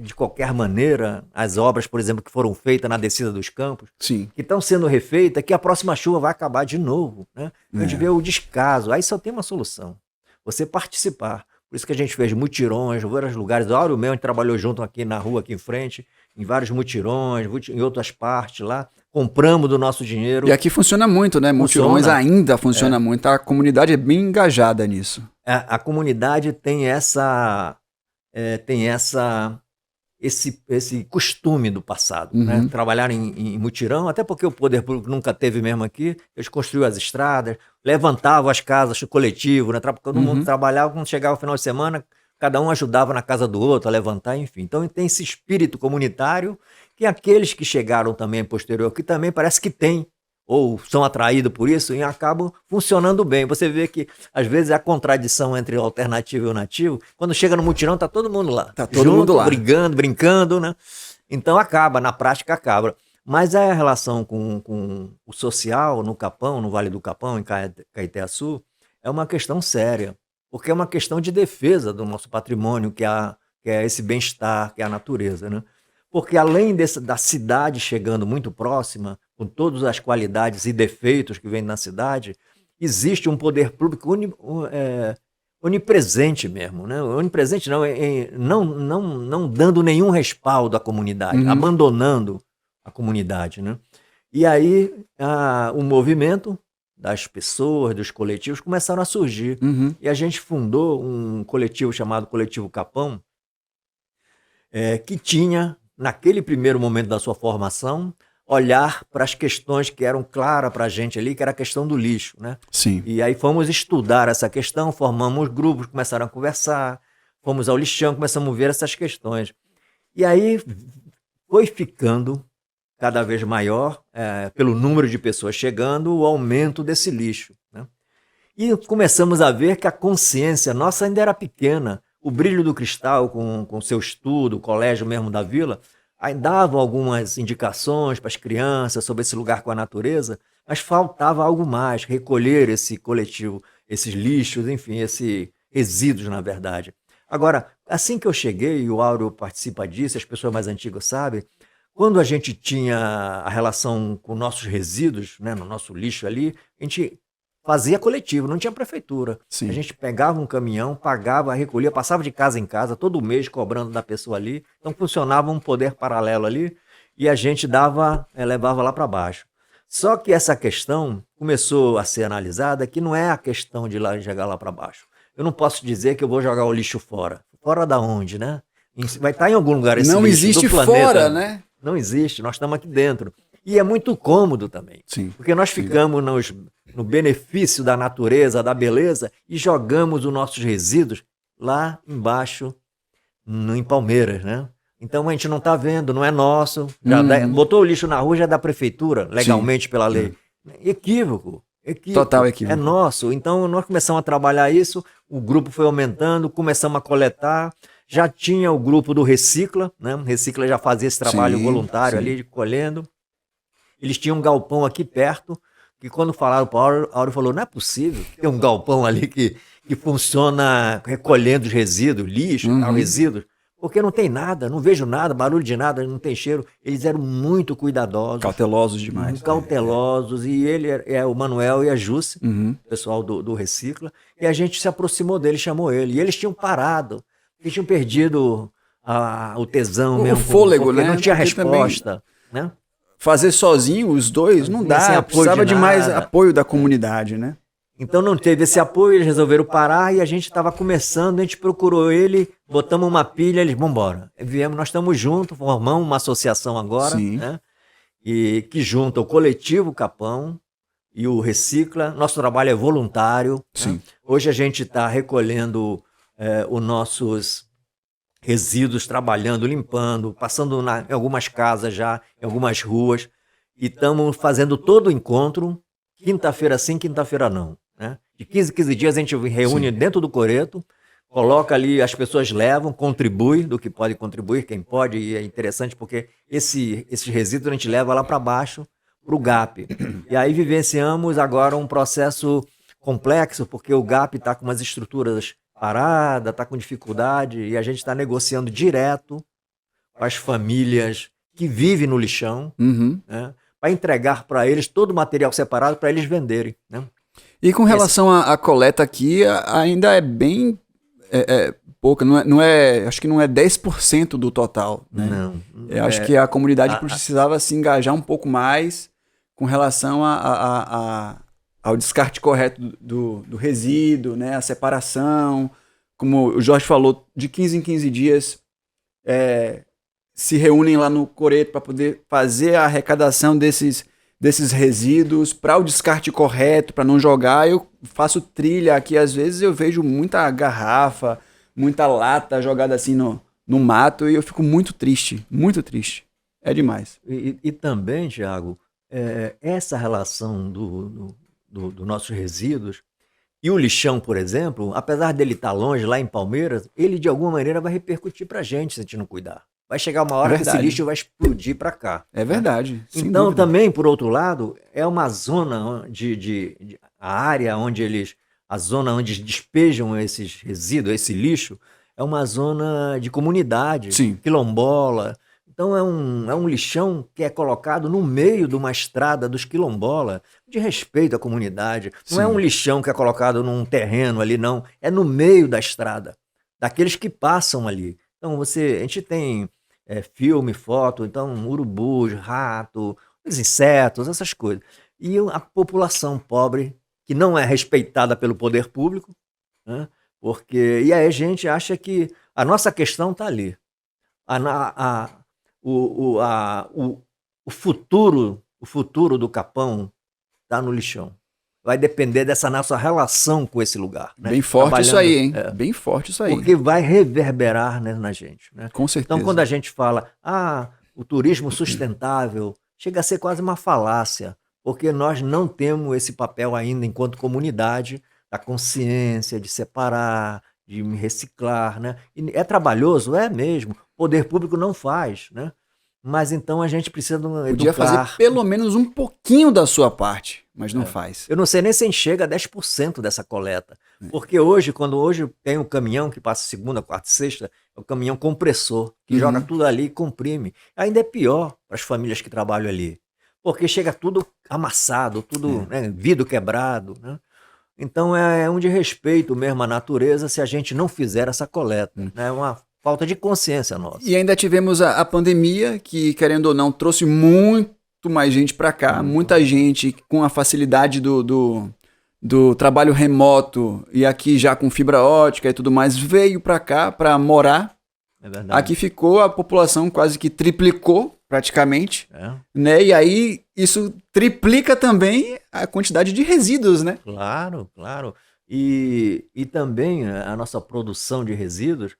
de qualquer maneira, as obras, por exemplo, que foram feitas na descida dos campos, Sim. que estão sendo refeitas, que a próxima chuva vai acabar de novo, né? A gente vê o descaso, aí só tem uma solução, você participar. Por isso que a gente fez mutirões em vários lugares. O Áureo mesmo, a gente trabalhou junto aqui na rua, aqui em frente, em vários mutirões, em outras partes lá. Compramos do nosso dinheiro. E aqui funciona muito, né? Mutirões ainda funciona muito. A comunidade é bem engajada nisso. A comunidade tem esse costume do passado, né? Trabalhar em mutirão, até porque o poder público nunca teve mesmo aqui. Eles construíram as estradas, levantavam as casas, o coletivo, né? Todo mundo trabalhava, quando chegava o final de semana, cada um ajudava na casa do outro a levantar, enfim. Então tem esse espírito comunitário que aqueles que chegaram também posterior, que também parece que tem, ou são atraídos por isso e acabam funcionando bem. Você vê que, às vezes, a contradição entre o alternativo e o nativo, quando chega no mutirão, tá todo mundo lá. Tá todo mundo lá. Brigando, brincando, né? Então acaba, na prática acaba. Mas a relação com o social, no Capão, no Vale do Capão, em Caeté-Açu, é uma questão séria, porque é uma questão de defesa do nosso patrimônio, que é esse bem-estar, que é a natureza, né? Porque além da cidade chegando muito próxima, com todas as qualidades e defeitos que vêm na cidade, existe um poder público onipresente mesmo, né? Onipresente não dando nenhum respaldo à comunidade, abandonando a comunidade, né? E aí o movimento das pessoas, dos coletivos começaram a surgir. E a gente fundou um coletivo chamado Coletivo Capão, que tinha, naquele primeiro momento da sua formação, olhar para as questões que eram claras para a gente ali, que era a questão do lixo, né? Sim. E aí fomos estudar essa questão, formamos grupos, começaram a conversar, fomos ao lixão, começamos a ver essas questões. E aí foi ficando cada vez maior, pelo número de pessoas chegando, o aumento desse lixo, né? E começamos a ver que a consciência nossa ainda era pequena. O Brilho do Cristal, com seu estudo, o colégio mesmo da vila, aí davam algumas indicações para as crianças sobre esse lugar com a natureza, mas faltava algo mais, recolher esse coletivo, esses lixos, enfim, esses resíduos, na verdade. Agora, assim que eu cheguei, e o Áureo participa disso, as pessoas mais antigas sabem, quando a gente tinha a relação com nossos resíduos, né, no nosso lixo ali, a gente fazia coletivo, não tinha prefeitura. Sim. A gente pegava um caminhão, pagava, recolhia, passava de casa em casa, todo mês cobrando da pessoa ali. Então funcionava um poder paralelo ali e a gente levava lá para baixo. Só que essa questão começou a ser analisada, que não é a questão de jogar lá para baixo. Eu não posso dizer que eu vou jogar o lixo fora. Fora da onde, né? Vai estar em algum lugar esse não lixo existe do planeta. Fora, né? Não existe, nós estamos aqui dentro. E é muito cômodo também. Sim. Porque nós ficamos no benefício da natureza, da beleza, e jogamos os nossos resíduos lá embaixo, em Palmeiras, né? Então a gente não está vendo, não é nosso. Botou o lixo na rua, já é da prefeitura, legalmente. Sim. Pela lei. Equívoco. Total equívoco. É nosso. Então nós começamos a trabalhar isso, o grupo foi aumentando, começamos a coletar. Já tinha o grupo do Recicla, né? O Recicla já fazia esse trabalho voluntário ali, de colhendo. Eles tinham um galpão aqui perto, que quando falaram para o Áureo falou, não é possível ter um galpão ali que funciona recolhendo os resíduos, lixo, resíduos, porque não tem nada, não vejo nada, barulho de nada, não tem cheiro. Eles eram muito cuidadosos. Cautelosos demais. Cautelosos, e ele o Manuel e a Jússi, o pessoal do Recicla, e a gente se aproximou dele, chamou ele, e eles tinham parado, eles tinham perdido o tesão mesmo. O fôlego, né? Não tinha resposta, né? Fazer sozinho os dois não dá, precisava de mais apoio da comunidade, né? Então não teve esse apoio, eles resolveram parar e a gente estava começando, a gente procurou ele, botamos uma pilha, eles, vambora. Viemos, nós estamos juntos, formamos uma associação agora, né? E que junta o Coletivo Capão e o Recicla. Nosso trabalho é voluntário. Sim. Né? Hoje a gente está recolhendo os nossos resíduos, trabalhando, limpando, passando em algumas casas já, em algumas ruas, e estamos fazendo todo o encontro, quinta-feira sim, quinta-feira não. Né? De 15 em 15 dias a gente reúne dentro do coreto, coloca ali, as pessoas levam, contribui do que pode contribuir, quem pode, e é interessante porque esses resíduos a gente leva lá para baixo, para o GAP. E aí vivenciamos agora um processo complexo, porque o GAP está com umas estruturas paradas, está com dificuldade, e a gente está negociando direto com as famílias que vivem no lixão, Uhum. né, para entregar para eles todo o material separado para eles venderem. Né? E com relação à coleta aqui, ainda é bem pouca, acho que não é 10% do total, né? Não. Eu acho que a comunidade precisava se engajar um pouco mais com relação ao descarte correto do resíduo, né? A separação, como o Jorge falou, de 15 em 15 dias se reúnem lá no Coreto para poder fazer a arrecadação desses resíduos para o descarte correto, para não jogar. Eu faço trilha aqui, às vezes eu vejo muita garrafa, muita lata jogada assim no mato e eu fico muito triste, muito triste. É demais. E também, Thiago, essa relação dos nossos resíduos e o lixão, por exemplo, apesar dele estar longe, lá em Palmeiras, ele de alguma maneira vai repercutir para a gente se a gente não cuidar. Vai chegar uma hora que esse lixo vai explodir para cá. É verdade. Então, dúvida. também, por outro lado, é uma zona a área onde a zona onde despejam esses resíduos, esse lixo, é uma zona de comunidade, Sim. quilombola. Então é um lixão que é colocado no meio de uma estrada dos quilombola, de respeito à comunidade. Não Sim. é um lixão que é colocado num terreno ali, não. É no meio da estrada, daqueles que passam ali. Então a gente tem filme, foto, então urubus, rato, os insetos, essas coisas. E a população pobre, que não é respeitada pelo poder público, né? E aí a gente acha que a nossa questão está ali. O futuro do Capão está no lixão. Vai depender dessa nossa relação com esse lugar. Né? Bem forte isso aí, hein? Bem forte isso aí. Porque vai reverberar, né, na gente. Né? Com certeza. Então, quando a gente fala, o turismo sustentável, chega a ser quase uma falácia, porque nós não temos esse papel ainda, enquanto comunidade, da consciência, de separar, de reciclar. Né? E é trabalhoso? É mesmo. O poder público não faz, né? Mas então a gente precisa educar. Podia fazer pelo menos um pouquinho da sua parte, mas não faz. Eu não sei nem se a gente chega a 10% dessa coleta. Porque hoje tem um caminhão que passa segunda, quarta e sexta, é o caminhão compressor, que joga tudo ali e comprime. Ainda é pior para as famílias que trabalham ali. Porque chega tudo amassado, tudo vidro quebrado. Né? Então é um desrespeito mesmo à natureza se a gente não fizer essa coleta. É uma falta de consciência nossa. E ainda tivemos a pandemia, que, querendo ou não, trouxe muito mais gente para cá. Muita gente com a facilidade do trabalho remoto e aqui já com fibra ótica e tudo mais, veio para cá para morar. É verdade. Aqui ficou, a população quase que triplicou, praticamente. Né? E aí isso triplica também a quantidade de resíduos, né? Claro, claro. E também a nossa produção de resíduos,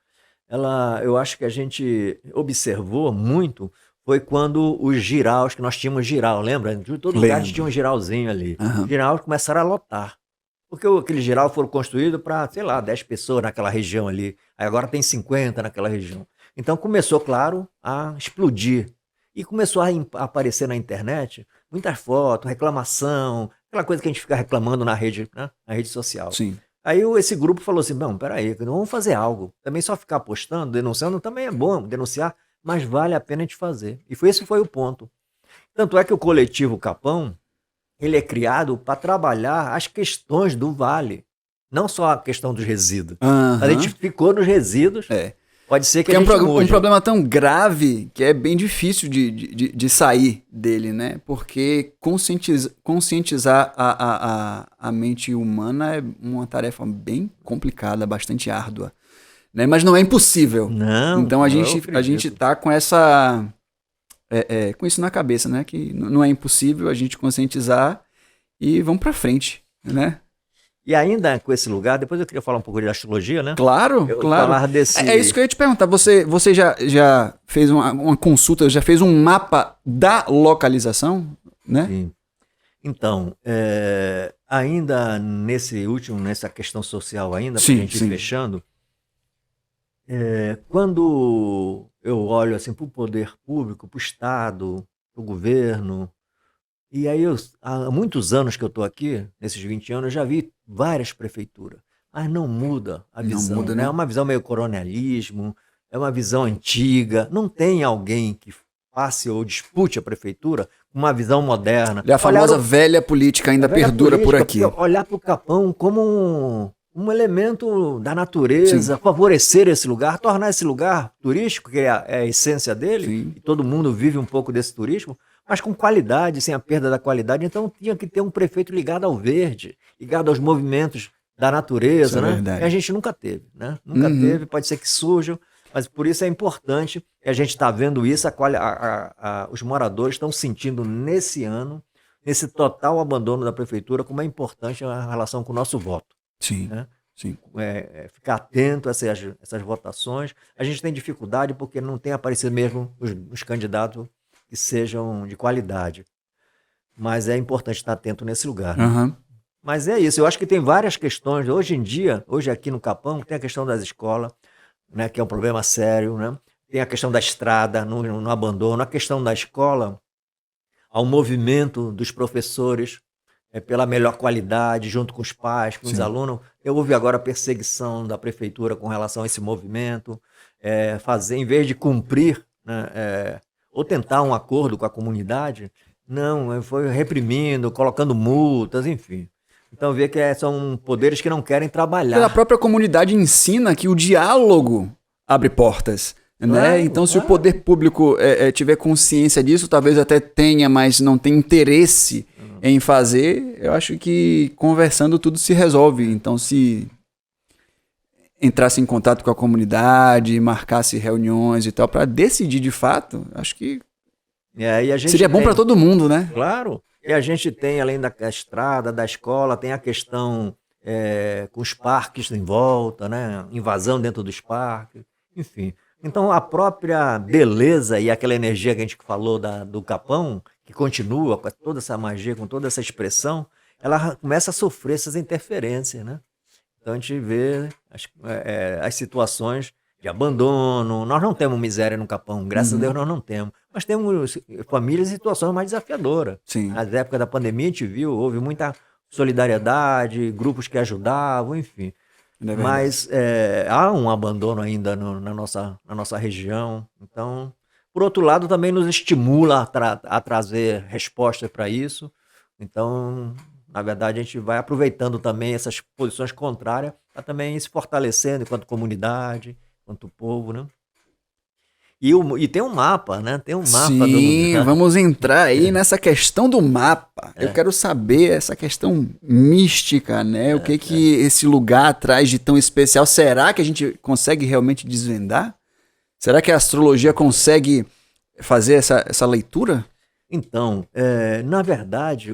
eu acho que a gente observou muito, foi quando os giraus, que nós tínhamos giral, lembra? De todo lugar tinha um girauzinho ali. Os giraus começaram a lotar. Porque aquele giral foram construídos para, 10 pessoas naquela região ali. Aí agora tem 50 naquela região. Então começou, claro, a explodir. E começou a aparecer na internet muitas fotos, reclamação, aquela coisa que a gente fica reclamando na rede, né? Na rede social. Sim. Aí esse grupo falou assim, peraí, vamos fazer algo. Também só ficar postando, denunciando, também é bom denunciar, mas vale a pena a gente fazer. E esse foi o ponto. Tanto é que o coletivo Capão, ele é criado para trabalhar as questões do vale, não só a questão dos resíduos. A gente ficou nos resíduos, pode ser que a gente um problema tão grave que é bem difícil de sair dele, né? Porque conscientizar a mente humana é uma tarefa bem complicada, bastante árdua, né? Mas não é impossível. Não, então a gente tá com essa com isso na cabeça, né? Que não é impossível a gente conscientizar e vamos pra frente, né? E ainda com esse lugar, depois eu queria falar um pouco de astrologia, né? Claro, claro. Falar desse... É isso que eu ia te perguntar. Você já fez uma consulta, já fez um mapa da localização, né? Sim. Então, ainda nessa questão social ainda, para a gente ir fechando, quando eu olho assim para o poder público, para o Estado, para o governo, E aí, há muitos anos que eu estou aqui, nesses 20 anos, eu já vi várias prefeituras, mas não muda a Não visão, muda, né? É né? uma visão meio coronelismo, é uma visão antiga, não tem alguém que passe ou dispute a prefeitura com uma visão moderna. E a Olhar famosa velha política a ainda velha perdura por política, porque aqui. olhar para o Capão como um elemento da Sim, natureza, favorecer esse lugar, tornar esse lugar turístico, que é a essência dele, sim. e todo mundo vive um pouco desse turismo, mas com qualidade, sem a perda da qualidade. Então tinha que ter um prefeito ligado ao verde, ligado aos movimentos da Isso é natureza, né? E a verdade. gente nunca teve, né? Nunca Uhum. teve, pode ser que surjam, mas por isso é importante, e a gente está vendo isso, os moradores estão sentindo nesse ano, esse total abandono da prefeitura, como é importante a relação com o nosso voto, Sim, né? sim. Ficar atento a essas votações. A gente tem dificuldade porque não tem aparecido mesmo os candidatos que sejam de qualidade, mas é importante estar atento nesse lugar, né? Aham. Mas é isso, eu acho que tem várias questões. Hoje em dia, hoje aqui no Capão, tem a questão das escolas, né, que é um problema sério, né? Tem a questão da estrada, no abandono, a questão da escola, ao movimento dos professores pela melhor qualidade, junto com os pais, com os Sim. alunos. Eu houve agora a perseguição da prefeitura com relação a esse movimento, fazer, em vez de cumprir, né, ou tentar um acordo com a comunidade, não, foi reprimindo, colocando multas, enfim. Então vê que são poderes que não querem A trabalhar. própria comunidade ensina que o diálogo abre portas, né? Claro, Então, se o claro. poder público tiver consciência disso, talvez até tenha, mas não tem interesse em fazer, eu acho que conversando tudo se resolve. Então, se entrasse em contato com a comunidade, marcasse reuniões e tal, para decidir de fato, acho que E a gente seria bom para tem, todo mundo, né? claro, e a gente tem, além da estrada, da escola, tem a questão com os parques em volta, né? Invasão dentro dos parques, enfim. Então, a própria beleza e aquela energia que a gente falou do Capão, que continua com toda essa magia, com toda essa expressão, ela começa a sofrer essas interferências, né? Então, a gente vê as situações de abandono. Nós não temos miséria no Capão, graças a Deus Uhum. nós não temos. Mas temos famílias em situações mais desafiadoras. Sim, Nas épocas da pandemia, a gente viu, houve muita solidariedade, grupos que ajudavam, enfim. é verdade. Mas há um abandono ainda na nossa região. Então, por outro lado, também nos estimula a trazer respostas para isso. Então, na verdade, a gente vai aproveitando também essas posições contrárias para também ir se fortalecendo enquanto comunidade, enquanto povo, né? E tem um mapa, né? Tem um mapa do Sim, lugar. vamos entrar aí nessa questão do mapa. Eu É, quero saber essa questão mística, né? O que que esse lugar traz de tão especial? Será que a gente consegue realmente desvendar? Será que a astrologia consegue fazer essa leitura? Então, na verdade,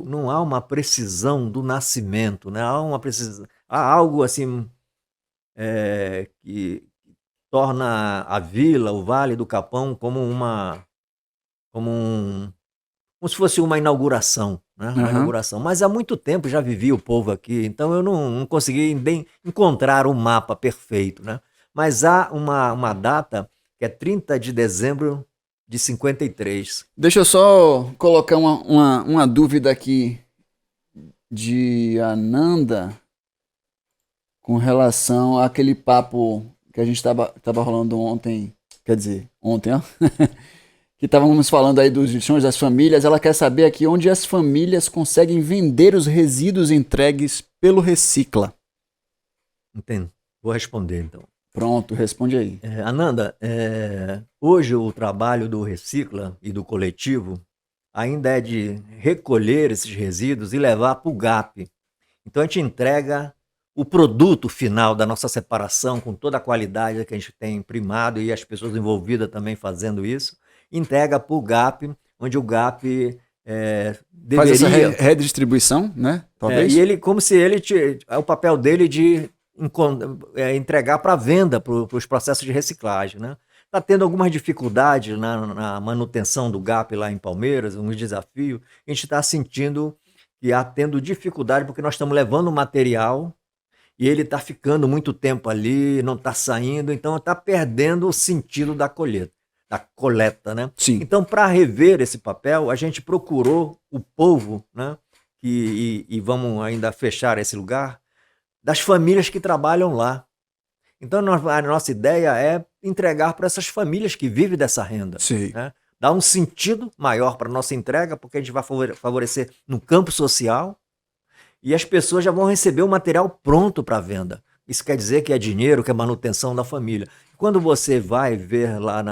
não há uma precisão do nascimento, né? Há algo assim que torna a vila, o Vale do Capão, como um, como se fosse uma inauguração, né? Uma Aham. inauguração. Mas há muito tempo já vivia o povo aqui, então eu não consegui encontrar um mapa perfeito, né? Mas há uma data que é 30 de dezembro de 53. Deixa eu só colocar uma dúvida aqui de Ananda com relação àquele papo que a gente tava rolando ontem. Quer dizer, ontem, ó. Que estávamos falando aí dos lixões das famílias, ela quer saber aqui onde as famílias conseguem vender os resíduos entregues pelo Recicla. Entendo. Vou responder então. Pronto, responde aí. Ananda, hoje o trabalho do Recicla e do coletivo ainda é de recolher esses resíduos e levar para o GAP. Então a gente entrega o produto final da nossa separação, com toda a qualidade que a gente tem primado e as pessoas envolvidas também fazendo isso, entrega para o GAP, onde o GAP Faz essa deveria. redistribuição, né? E Talvez? ele, como se ele. É o papel dele de entregar para venda para os processos de reciclagem, né? Está tendo algumas dificuldades na manutenção do GAP lá em Palmeiras, um desafio. A gente está sentindo que há tendo dificuldade porque nós estamos levando material e ele está ficando muito tempo ali, não está saindo, então está perdendo o sentido da colheita. da coleta, né? Sim. Então, para rever esse papel, a gente procurou o povo, né? E vamos ainda fechar esse lugar, das famílias que trabalham lá. Então, a nossa ideia é entregar para essas famílias que vivem dessa renda. Sim. Né? Dar um sentido maior para a nossa entrega, porque a gente vai favorecer no campo social e as pessoas já vão receber o material pronto para venda. Isso quer dizer que é dinheiro, que é manutenção da família. Quando você vai ver lá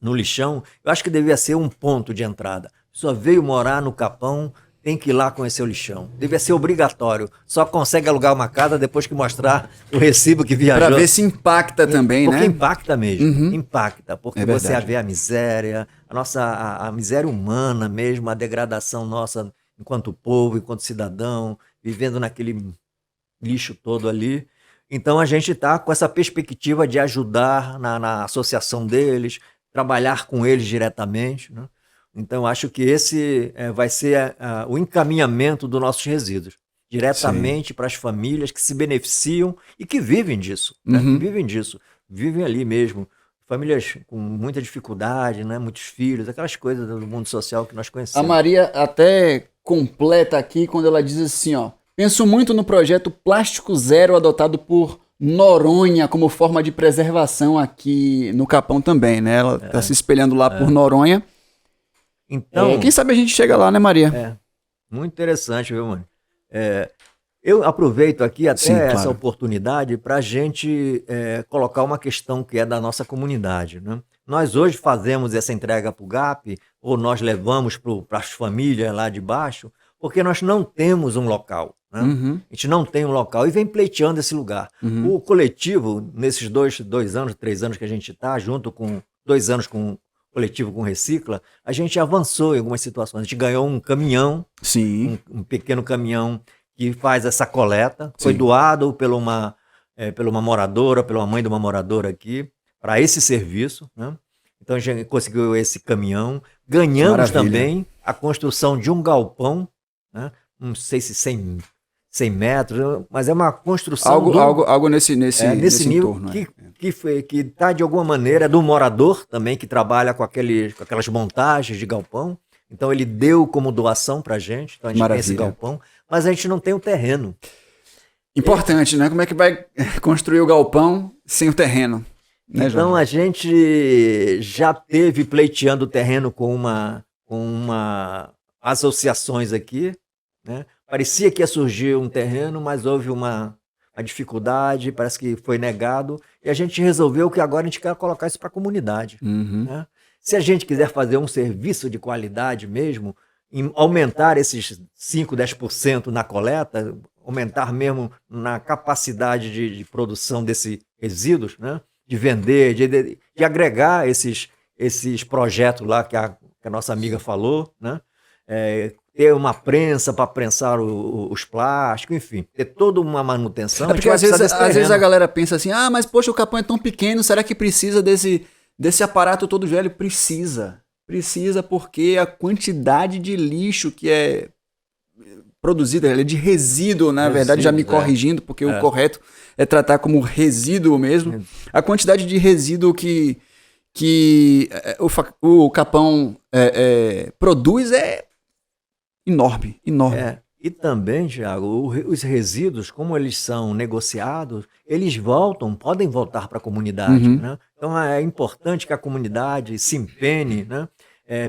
no lixão, eu acho que devia ser um ponto de entrada. A pessoa veio morar no Capão, tem que ir lá conhecer o lixão. Devia ser obrigatório. Só consegue alugar uma casa depois que mostrar o recibo que viajou. Para ver se impacta também, porque né? Impacta mesmo. Uhum. Impacta. Porque É você verdade. vê a miséria, a miséria humana mesmo, a degradação nossa enquanto povo, enquanto cidadão, vivendo naquele lixo todo ali. Então a gente está com essa perspectiva de ajudar na associação deles, trabalhar com eles diretamente, né? Então acho que esse vai ser o encaminhamento dos nossos resíduos, diretamente para as famílias que se beneficiam e que vivem disso, né? Uhum. Que vivem disso, vivem ali mesmo. Famílias com muita dificuldade, né? Muitos filhos, aquelas coisas do mundo social que nós A conhecemos. Maria até completa aqui quando ela diz assim, ó: penso muito no projeto Plástico Zero adotado por Noronha como forma de preservação aqui no Capão também, né? Ela tá se espelhando lá por Noronha. Então, Quem sabe a gente chega lá, né, Maria? muito interessante, viu, mano? Eu aproveito aqui até Sim, essa claro. oportunidade para a gente colocar uma questão que é da nossa comunidade, né? Nós hoje fazemos essa entrega para o GAP, ou nós levamos para as famílias lá de baixo, porque nós não temos um local, né? Uhum. A gente não tem um local e vem pleiteando esse lugar. Uhum. O coletivo, nesses 3 anos que a gente está, junto com 2 anos com o coletivo com Recicla, a gente avançou em algumas situações. A gente ganhou um caminhão, Sim. um pequeno caminhão que faz essa coleta. Foi Sim. doado pela uma moradora, pela mãe de uma moradora aqui, para esse serviço, né? Então a gente conseguiu esse caminhão. Ganhamos Maravilha. também a construção de um galpão, né? Não sei se 100 metros, mas é uma construção Algo nesse nesse nível entorno. que está de alguma maneira do morador também, que trabalha com aquelas montagens de galpão. Então ele deu como doação para a gente, então a gente tem esse Maravilha. galpão, mas a gente não tem o terreno. Importante, né? Como é que vai construir o galpão sem o terreno? Né, Então Jorge? a gente já teve pleiteando o terreno com uma associações aqui, né? Parecia que ia surgir um terreno, mas houve uma dificuldade, parece que foi negado, e a gente resolveu que agora a gente quer colocar isso para a comunidade, Uhum. né? Se a gente quiser fazer um serviço de qualidade mesmo, aumentar esses 5, 10% na coleta, aumentar mesmo na capacidade de produção desses resíduos, né? De vender, de agregar esses projetos lá que a nossa amiga falou, né? Ter uma prensa para prensar os plásticos, enfim, ter toda uma manutenção. É porque às vezes a galera pensa assim, ah, mas poxa, o Capão é tão pequeno, será que precisa desse aparato todo velho? Precisa porque a quantidade de lixo que é produzida, de resíduo, na verdade, já me corrigindo, porque o correto é tratar como resíduo mesmo. A quantidade de resíduo que o Capão produz é enorme. E também, Thiago, os resíduos, como eles são negociados, eles podem voltar para a comunidade, né? Então é importante que a comunidade se empenhe, né?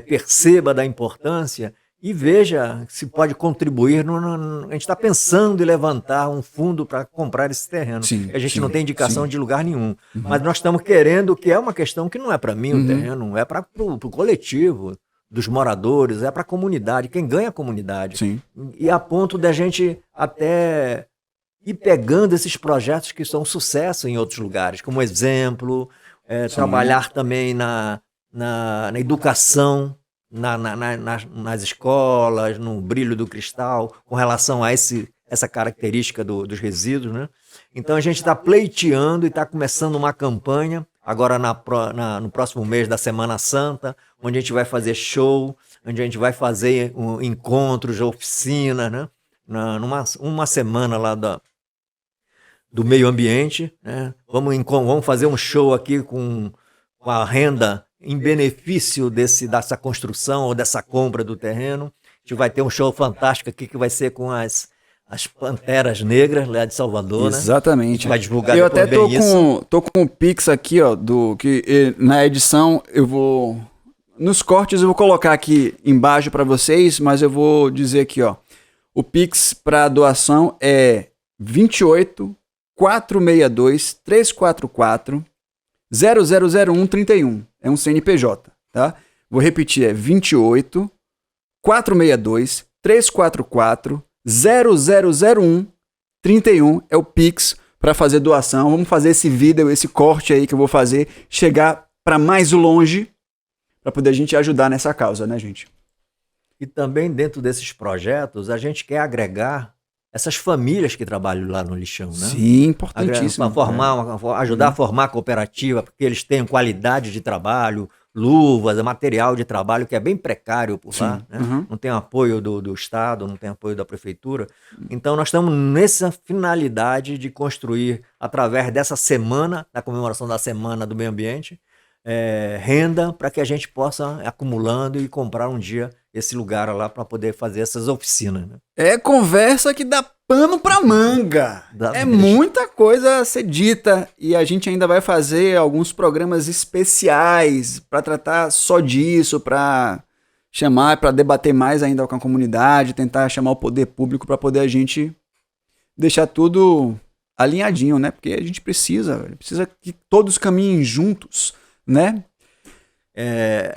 Perceba da importância e veja se pode contribuir. A gente está pensando em levantar um fundo para comprar esse terreno. A gente não tem indicação de lugar nenhum, mas nós estamos querendo, que é uma questão que não é para mim o terreno, é para o coletivo dos moradores, é para a comunidade, quem ganha é a comunidade. Sim. E a ponto da gente até ir pegando esses projetos que são sucesso em outros lugares, como exemplo, trabalhar também na educação, nas escolas, no brilho do cristal, com relação a essa característica dos resíduos, né? Então a gente está pleiteando e está começando uma campanha, agora no próximo mês da Semana Santa, onde a gente vai fazer show, onde a gente vai fazer encontros, oficinas, né? Uma semana lá do meio ambiente, né? Vamos fazer um show aqui com a renda em benefício dessa construção ou dessa compra do terreno. A gente vai ter um show fantástico aqui que vai ser com as Panteras Negras lá de Salvador, né? Exatamente. A gente vai divulgar Eu depois até bem isso. tô com o Pix aqui, ó, na edição eu vou... Nos cortes eu vou colocar aqui embaixo para vocês, mas eu vou dizer aqui, ó. O Pix para doação é 28 462 344 000131. É um CNPJ, tá? Vou repetir, é 28 462 344 000131 é o Pix para fazer doação. Vamos fazer esse vídeo, esse corte aí que eu vou fazer chegar para mais longe para poder a gente ajudar nessa causa, né, gente? E também dentro desses projetos a gente quer agregar essas famílias que trabalham lá no lixão, né? Sim, importantíssimo. Para ajudar a formar a cooperativa, porque eles tenham qualidade de trabalho, luvas, material de trabalho que é bem precário por lá, né? Não tem apoio do Estado, não tem apoio da Prefeitura. Então nós estamos nessa finalidade de construir, através dessa semana, da comemoração da Semana do Meio Ambiente, renda para que a gente possa acumulando e comprar um dia esse lugar lá para poder fazer essas oficinas, né? É conversa que dá pano pra manga. É muita coisa a ser dita e a gente ainda vai fazer alguns programas especiais para tratar só disso, para chamar, para debater mais ainda com a comunidade, tentar chamar o poder público para poder a gente deixar tudo alinhadinho, né? Porque a gente precisa que todos caminhem juntos, né?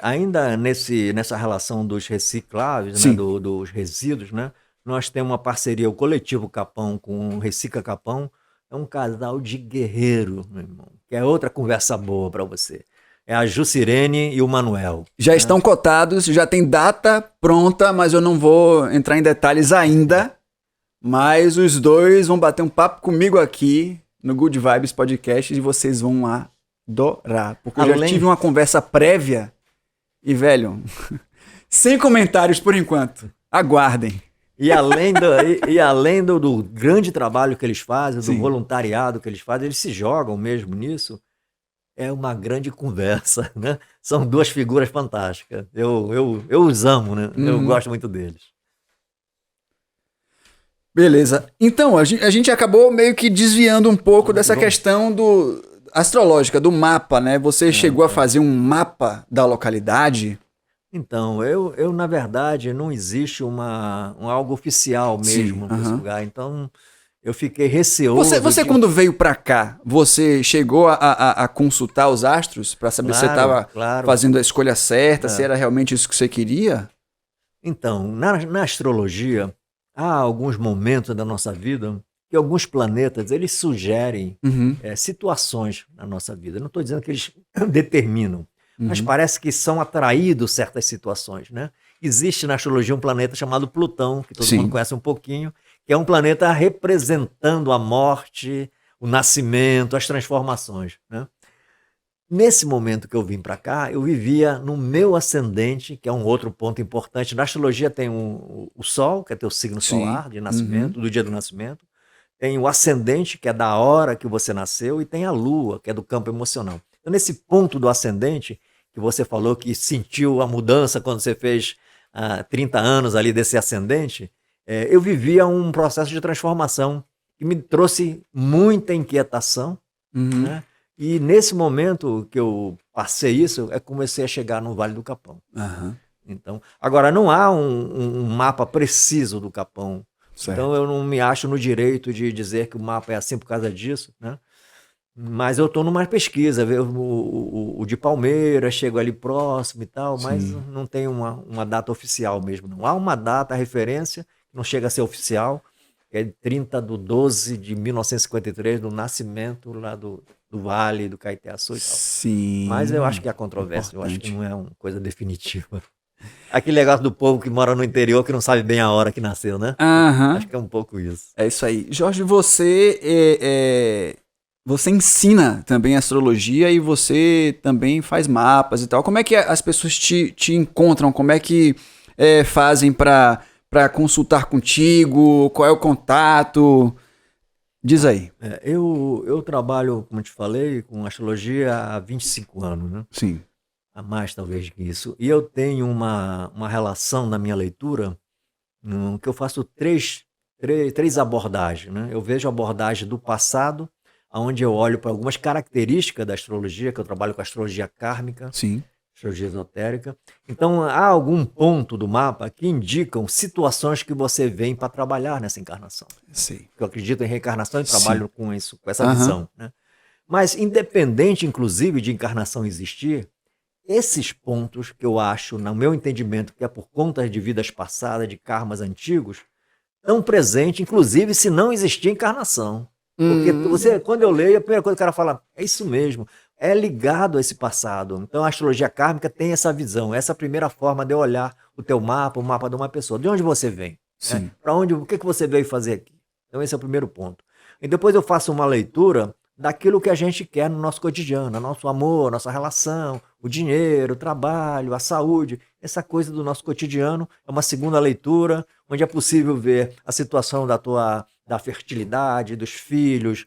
Ainda nessa relação dos recicláveis, né, dos resíduos, né, nós temos uma parceria, o Coletivo Capão com o Recicla Capão, é um casal de guerreiro, meu irmão, que é outra conversa boa para você. É a Jucirene e o Manuel. Já estão cotados, já tem data pronta, mas eu não vou entrar em detalhes ainda, mas os dois vão bater um papo comigo aqui no Good Vibes Podcast e vocês vão adorar, porque eu já tive uma conversa prévia e, velho, sem comentários por enquanto. Aguardem. E além do grande trabalho que eles fazem, do voluntariado que eles fazem, eles se jogam mesmo nisso. É uma grande conversa, né? São duas figuras fantásticas. Eu os amo, né? Eu gosto muito deles. Beleza. Então, a gente acabou meio que desviando um pouco dessa questão astrológica, do mapa, né? Você chegou a fazer um mapa da localidade? Então, eu na verdade, não existe algo oficial mesmo nesse lugar. Então, eu fiquei receoso. Você quando veio pra cá, você chegou a consultar os astros para saber se você estava fazendo a escolha certa, se era realmente isso que você queria? Então, na astrologia, há alguns momentos da nossa vida que alguns planetas, eles sugerem situações na nossa vida. Eu não estou dizendo que eles determinam, mas parece que são atraídos certas situações, né? Existe na astrologia um planeta chamado Plutão, que todo mundo conhece um pouquinho, que é um planeta representando a morte, o nascimento, as transformações, né? Nesse momento que eu vim para cá, eu vivia no meu ascendente, que é um outro ponto importante. Na astrologia tem o Sol, que é teu signo solar de nascimento, do dia do nascimento. Tem o ascendente, que é da hora que você nasceu, e tem a Lua, que é do campo emocional. Então, nesse ponto do ascendente, que você falou que sentiu a mudança quando você fez 30 anos ali desse ascendente, eu vivia um processo de transformação que me trouxe muita inquietação, né? E nesse momento que eu passei isso, comecei a chegar no Vale do Capão. Então, agora, não há um mapa preciso do Capão. Certo. Então, eu não me acho no direito de dizer que o mapa é assim por causa disso, né? Mas eu estou numa pesquisa, o de Palmeiras, chego ali próximo e tal, mas não tem uma data oficial mesmo, não. Há uma data, referência, que não chega a ser oficial, que é 30/12/1953, do nascimento lá do Vale, do Caeté-Açu e tal. Sim. Mas eu acho que há controvérsia, eu acho que não é uma coisa definitiva. Aquele negócio do povo que mora no interior que não sabe bem a hora que nasceu, né? Acho que é um pouco isso. É isso aí. Jorge, você ensina também astrologia e você também faz mapas e tal. Como é que as pessoas te encontram? Como é que fazem para consultar contigo? Qual é o contato? Diz aí. Eu trabalho, como eu te falei, com astrologia há 25 anos, né? Sim. a mais talvez que isso. E eu tenho uma relação na minha leitura, que eu faço três abordagens, né? Eu vejo a abordagem do passado, onde eu olho para algumas características da astrologia, que eu trabalho com astrologia kármica, Sim. astrologia esotérica. Então, há algum ponto do mapa que indicam situações que você vem para trabalhar nessa encarnação. Sei. Eu acredito em reencarnação e Sim. trabalho com isso, com essa Aham. visão, né? Mas, independente, inclusive, de encarnação existir, esses pontos que eu acho, no meu entendimento, que é por conta de vidas passadas, de karmas antigos, estão presentes, inclusive, se não existir encarnação. Porque você, quando eu leio, a primeira coisa que o cara fala, é isso mesmo, é ligado a esse passado. Então a astrologia kármica tem essa visão, essa é a primeira forma de eu olhar o teu mapa, o mapa de uma pessoa. De onde você vem? Sim. Para onde, o que você veio fazer aqui? Então esse é o primeiro ponto. E depois eu faço uma leitura daquilo que a gente quer no nosso cotidiano, nosso amor, nossa relação, o dinheiro, o trabalho, a saúde, essa coisa do nosso cotidiano. É uma segunda leitura, onde é possível ver a situação da fertilidade, dos filhos,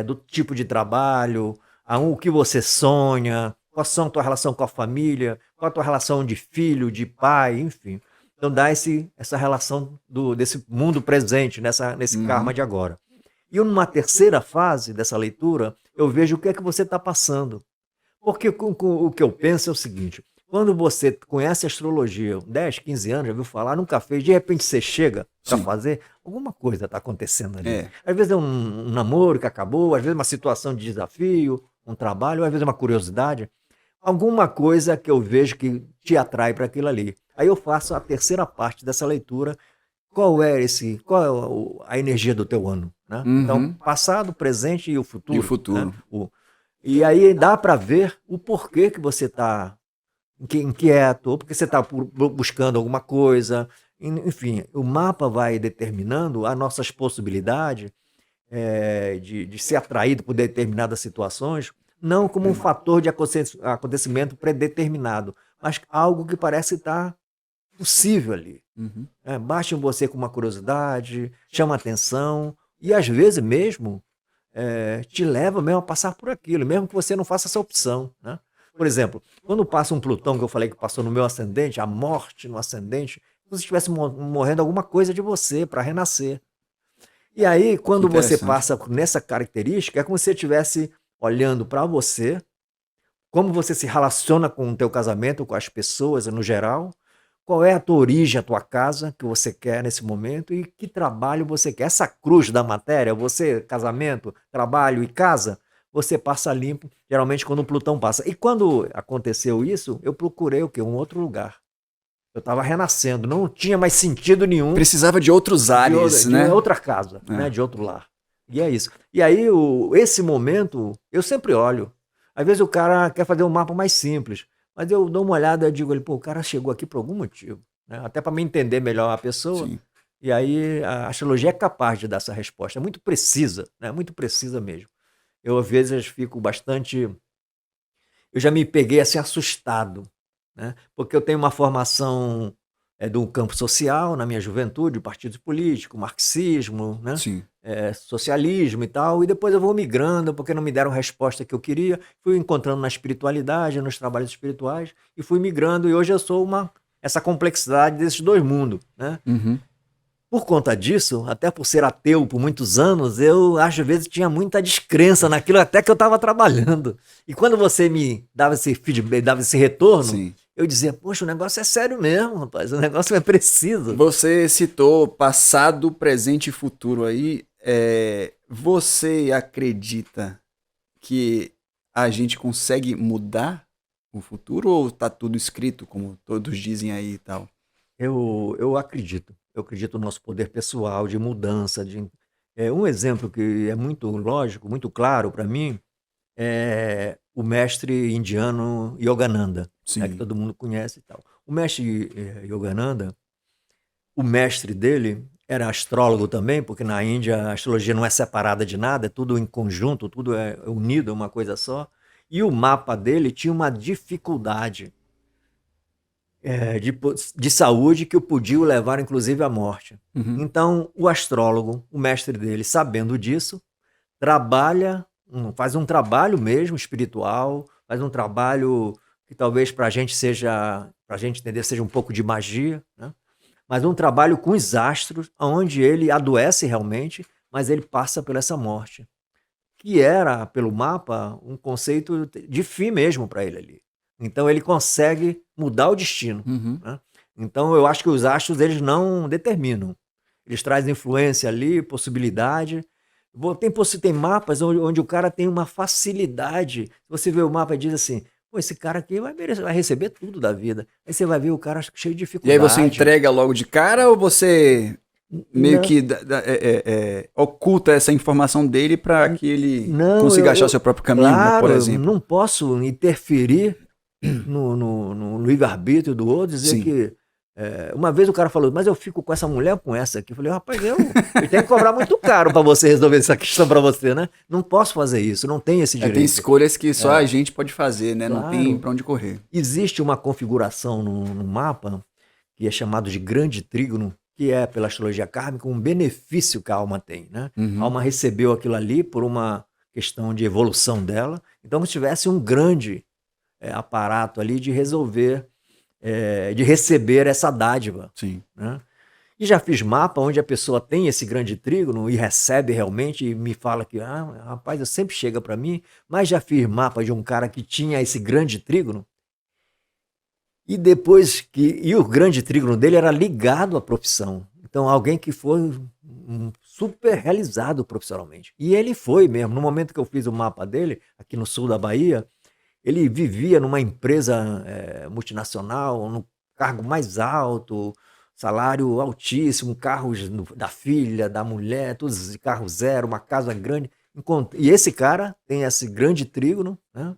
do tipo de trabalho, o que você sonha, qual são a tua relação com a família, qual a tua relação de filho, de pai, enfim. Então dá essa relação desse mundo presente, nesse karma de agora. E numa terceira fase dessa leitura, eu vejo o que é que você está passando. Porque o que eu penso é o seguinte, quando você conhece a astrologia, 10, 15 anos, já viu falar, nunca fez, de repente você chega para fazer, alguma coisa está acontecendo ali. Às vezes é um namoro que acabou, às vezes uma situação de desafio, um trabalho, às vezes uma curiosidade. Alguma coisa que eu vejo que te atrai para aquilo ali. Aí eu faço a terceira parte dessa leitura. Qual é a energia do teu ano? Né? Então, passado, presente e o futuro. E o futuro. Né? E aí dá para ver o porquê que você está inquieto, porque você está buscando alguma coisa. Enfim, o mapa vai determinando as nossas possibilidades de ser atraído por determinadas situações, não como um fator de acontecimento predeterminado, mas algo que parece estar possível ali. Baixa em você com uma curiosidade, chama atenção e às vezes mesmo te leva mesmo a passar por aquilo, mesmo que você não faça essa opção, né? Por exemplo, quando passa um Plutão, que eu falei que passou no meu ascendente, a morte no ascendente, como se estivesse morrendo alguma coisa de você para renascer. E aí, quando você passa nessa característica, é como se você estivesse olhando para você, como você se relaciona com o teu casamento, com as pessoas no geral, qual é a tua origem, a tua casa que você quer nesse momento e que trabalho você quer. Essa cruz da matéria, você, casamento, trabalho e casa, você passa limpo, geralmente quando o Plutão passa. E quando aconteceu isso, eu procurei o quê? Um outro lugar. Eu estava renascendo, não tinha mais sentido nenhum. Precisava de outros ares, né? De outra casa, né? De outro lar. E é isso. E aí, esse momento, eu sempre olho. Às vezes o cara quer fazer um mapa mais simples, mas eu dou uma olhada e digo, pô, o cara chegou aqui por algum motivo, né? Até para me entender melhor a pessoa. Sim. E aí a astrologia é capaz de dar essa resposta. É muito precisa, né? Muito precisa mesmo. Eu, às vezes, fico bastante... Eu já me peguei assim assustado, né? Porque eu tenho uma formação do campo social na minha juventude, partidos políticos, marxismo, né? Sim. Socialismo e tal, e depois eu vou migrando porque não me deram a resposta que eu queria, fui encontrando na espiritualidade, nos trabalhos espirituais, e fui migrando, e hoje eu sou essa complexidade desses dois mundos, né? Por conta disso, até por ser ateu por muitos anos, eu às vezes tinha muita descrença naquilo até que eu estava trabalhando. E quando você me dava esse feedback, dava esse retorno, sim, eu dizia, poxa, o negócio é sério mesmo, rapaz, o negócio é preciso. Você citou passado, presente e futuro aí. Você acredita que a gente consegue mudar o futuro ou tá tudo escrito, como todos dizem aí e tal? Eu acredito. Eu acredito no nosso poder pessoal de mudança. Um exemplo que é muito lógico, muito claro para mim, é o mestre indiano Yogananda, né, que todo mundo conhece e tal. O mestre Yogananda, o mestre dele era astrólogo também, porque na Índia a astrologia não é separada de nada, é tudo em conjunto, tudo é unido, é uma coisa só. E o mapa dele tinha uma dificuldade de saúde que o podia levar, inclusive, à morte. Então, o astrólogo, o mestre dele, sabendo disso, faz um trabalho mesmo espiritual, faz um trabalho que talvez para a gente entender, seja um pouco de magia, né? Mas um trabalho com os astros, onde ele adoece realmente, mas ele passa por essa morte, que era, pelo mapa, um conceito de fim mesmo para ele ali. Então ele consegue mudar o destino. Né? Então eu acho que os astros, eles não determinam. Eles trazem influência ali, possibilidade. Tem mapas onde o cara tem uma facilidade. Você vê o mapa e diz assim, pô, esse cara aqui vai receber tudo da vida. Aí você vai ver o cara cheio de dificuldade. E aí você entrega logo de cara ou você meio que oculta essa informação dele para que ele consiga achar o seu próprio caminho, claro, né, por exemplo? Eu não posso interferir no livre-arbítrio do outro, dizer que... uma vez o cara falou, mas eu fico com essa mulher ou com essa aqui? Eu falei, rapaz, eu tenho que cobrar muito caro para você resolver essa questão para você, né? Não posso fazer isso, não tenho esse direito. Tem escolhas que só a gente pode fazer, né? Claro. Não tem para onde correr. Existe uma configuração no mapa que é chamado de grande trígono, que é, pela astrologia kármica, um benefício que a alma tem, né? A alma recebeu aquilo ali por uma questão de evolução dela, então se tivesse um grande aparato ali de resolver, de receber essa dádiva. Sim. Né? E já fiz mapa onde a pessoa tem esse grande trígono e recebe realmente e me fala que, rapaz, eu sempre chega para mim, mas já fiz mapa de um cara que tinha esse grande trígono e depois e o grande trígono dele era ligado à profissão. Então alguém que foi super realizado profissionalmente. E ele foi mesmo. No momento que eu fiz o mapa dele, aqui no sul da Bahia, ele vivia numa empresa multinacional, no cargo mais alto, salário altíssimo, carros da filha, da mulher, todos carro zero, uma casa grande. E esse cara tem esse grande trígono, né?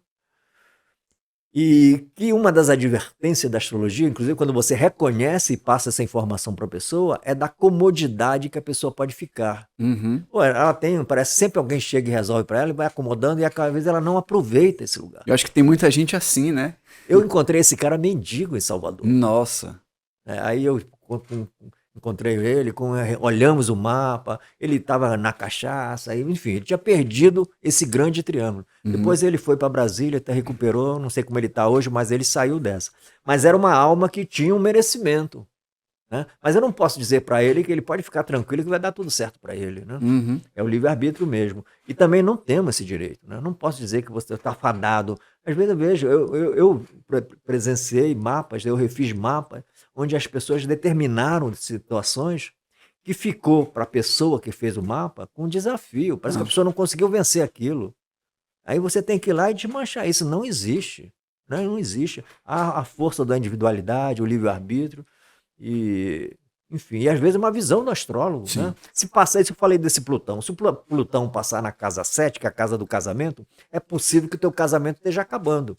E que uma das advertências da astrologia, inclusive quando você reconhece e passa essa informação para a pessoa, é da comodidade que a pessoa pode ficar. Pô, ela parece sempre alguém chega e resolve para ela e vai acomodando e cada vez ela não aproveita esse lugar. Eu acho que tem muita gente assim, né? Eu encontrei esse cara mendigo em Salvador. Nossa. Aí eu encontrei ele, olhamos o mapa, ele estava na cachaça, enfim, ele tinha perdido esse grande triângulo. Depois ele foi para Brasília, até recuperou, não sei como ele está hoje, mas ele saiu dessa. Mas era uma alma que tinha um merecimento. Né? Mas eu não posso dizer para ele que ele pode ficar tranquilo que vai dar tudo certo para ele. Né? É o livre-arbítrio mesmo. E também não temos esse direito. Né? Eu não posso dizer que você está fadado. Às vezes eu vejo, eu presenciei mapas, eu refiz mapas, onde as pessoas determinaram situações que ficou para a pessoa que fez o mapa com um desafio. Parece que a pessoa não conseguiu vencer aquilo. Aí você tem que ir lá e desmanchar. Isso não existe. Né? Não existe. Há a força da individualidade, o livre-arbítrio, enfim, e às vezes uma visão do astrólogo. Né? Se passar isso, eu falei desse Plutão. Se o Plutão passar na casa 7, que é a casa do casamento, é possível que o teu casamento esteja acabando.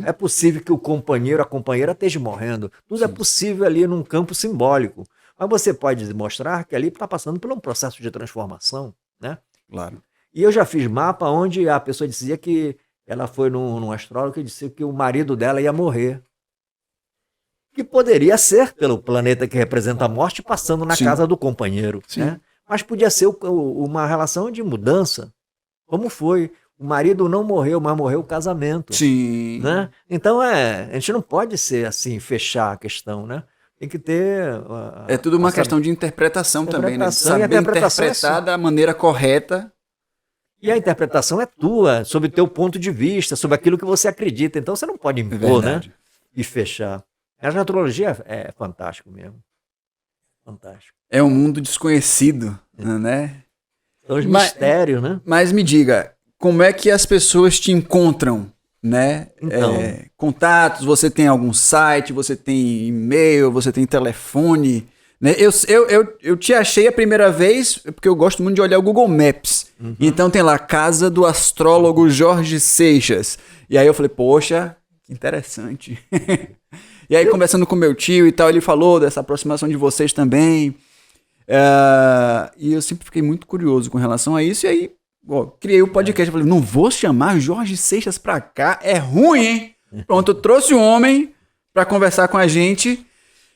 É possível que o companheiro, a companheira esteja morrendo. Tudo é possível ali num campo simbólico. Mas você pode mostrar que ali está passando por um processo de transformação. Né? Claro. E eu já fiz mapa onde a pessoa dizia que ela foi num astrólogo que disse que o marido dela ia morrer. Que poderia ser pelo planeta que representa a morte passando na casa do companheiro. Né? Mas podia ser uma relação de mudança. Como foi? O marido não morreu, mas morreu o casamento. Sim. Né? Então a gente não pode ser assim, fechar a questão, né? Tem que ter... É tudo uma questão de interpretação também, né? Saber interpretar da maneira correta. E a interpretação é tua, sob o teu ponto de vista, sobre aquilo que você acredita. Então você não pode impor, né? E fechar. A astrologia é fantástico mesmo. Fantástico. É um mundo desconhecido, né? São os mistérios, né? Mas me diga, como é que as pessoas te encontram, né? Então, contatos, você tem algum site, você tem e-mail, você tem telefone, né? Eu te achei a primeira vez porque eu gosto muito de olhar o Google Maps. Então tem lá, Casa do Astrólogo Jorge Seixas. E aí eu falei, poxa, que interessante. E aí conversando com meu tio e tal, ele falou dessa aproximação de vocês também. E eu sempre fiquei muito curioso com relação a isso. E aí, criei o podcast. Eu falei, não vou chamar Jorge Seixas pra cá. É ruim, hein? Pronto, eu trouxe um homem pra conversar com a gente.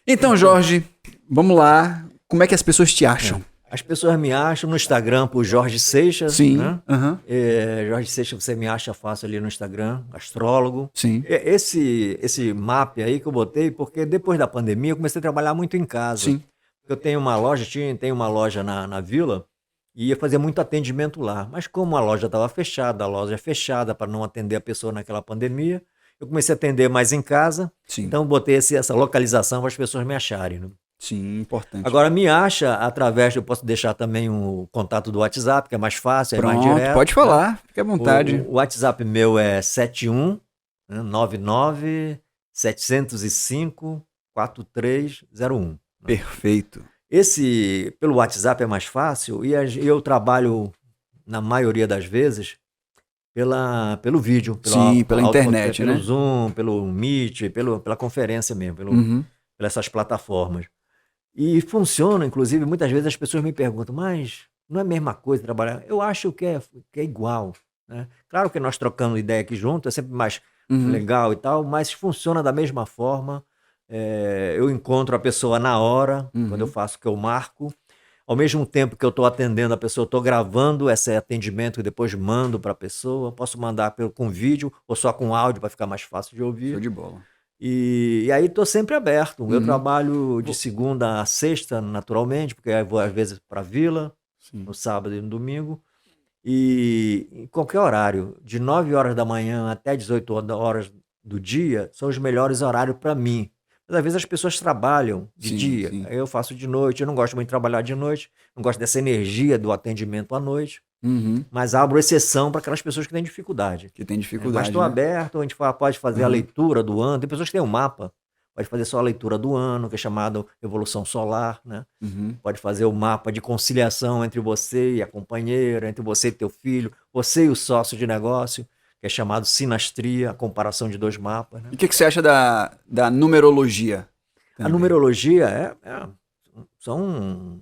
Então, Jorge, vamos lá. Como é que as pessoas te acham? As pessoas me acham no Instagram por Jorge Seixas. Sim. Né? Uhum. Jorge Seixas, você me acha fácil ali no Instagram, astrólogo. Sim. Esse mapa aí que eu botei, porque depois da pandemia eu comecei a trabalhar muito em casa. Sim. Eu tenho uma loja na Vila e ia fazer muito atendimento lá. Mas como a loja estava fechada, a loja é fechada para não atender a pessoa naquela pandemia, eu comecei a atender mais em casa. Sim. Então eu botei essa localização para as pessoas me acharem. Né? Sim, importante. Agora me acha através, eu posso deixar também o contato do WhatsApp, que é mais fácil, Pronto, é mais direto. pode falar, fique à vontade. O WhatsApp meu é 7199 705 4301. Perfeito. Pelo WhatsApp é mais fácil e eu trabalho, na maioria das vezes, pelo vídeo. Pela internet, pelo né? Zoom, pelo Meet, pela conferência mesmo, pelas essas plataformas. E funciona, inclusive, muitas vezes as pessoas me perguntam, mas não é a mesma coisa trabalhar? Eu acho que é igual. Né? Claro que nós trocando ideia aqui junto é sempre mais legal e tal, mas funciona da mesma forma. Eu encontro a pessoa na hora, quando eu faço o que eu marco. Ao mesmo tempo que eu estou atendendo a pessoa, eu estou gravando esse atendimento e depois mando para a pessoa. Posso mandar com vídeo ou só com áudio para ficar mais fácil de ouvir. Show de bola. E aí estou sempre aberto. Eu trabalho de segunda a sexta, naturalmente, porque eu vou às vezes para a Vila, no sábado e no domingo. E em qualquer horário, de 9 horas da manhã até 18 horas do dia, são os melhores horários para mim. Mas às vezes as pessoas trabalham de dia, aí eu faço de noite. Eu não gosto muito de trabalhar de noite, não gosto dessa energia do atendimento à noite, mas abro exceção para aquelas pessoas que têm dificuldade. Mas estou aberto, a gente pode fazer a leitura do ano. Tem pessoas que têm um mapa, pode fazer só a leitura do ano, que é chamado Evolução Solar, né? Pode fazer o mapa de conciliação entre você e a companheira, entre você e teu filho, você e o sócio de negócio, que é chamado sinastria, a comparação de 2 mapas. Né? E o que você acha da numerologia? Também? A numerologia são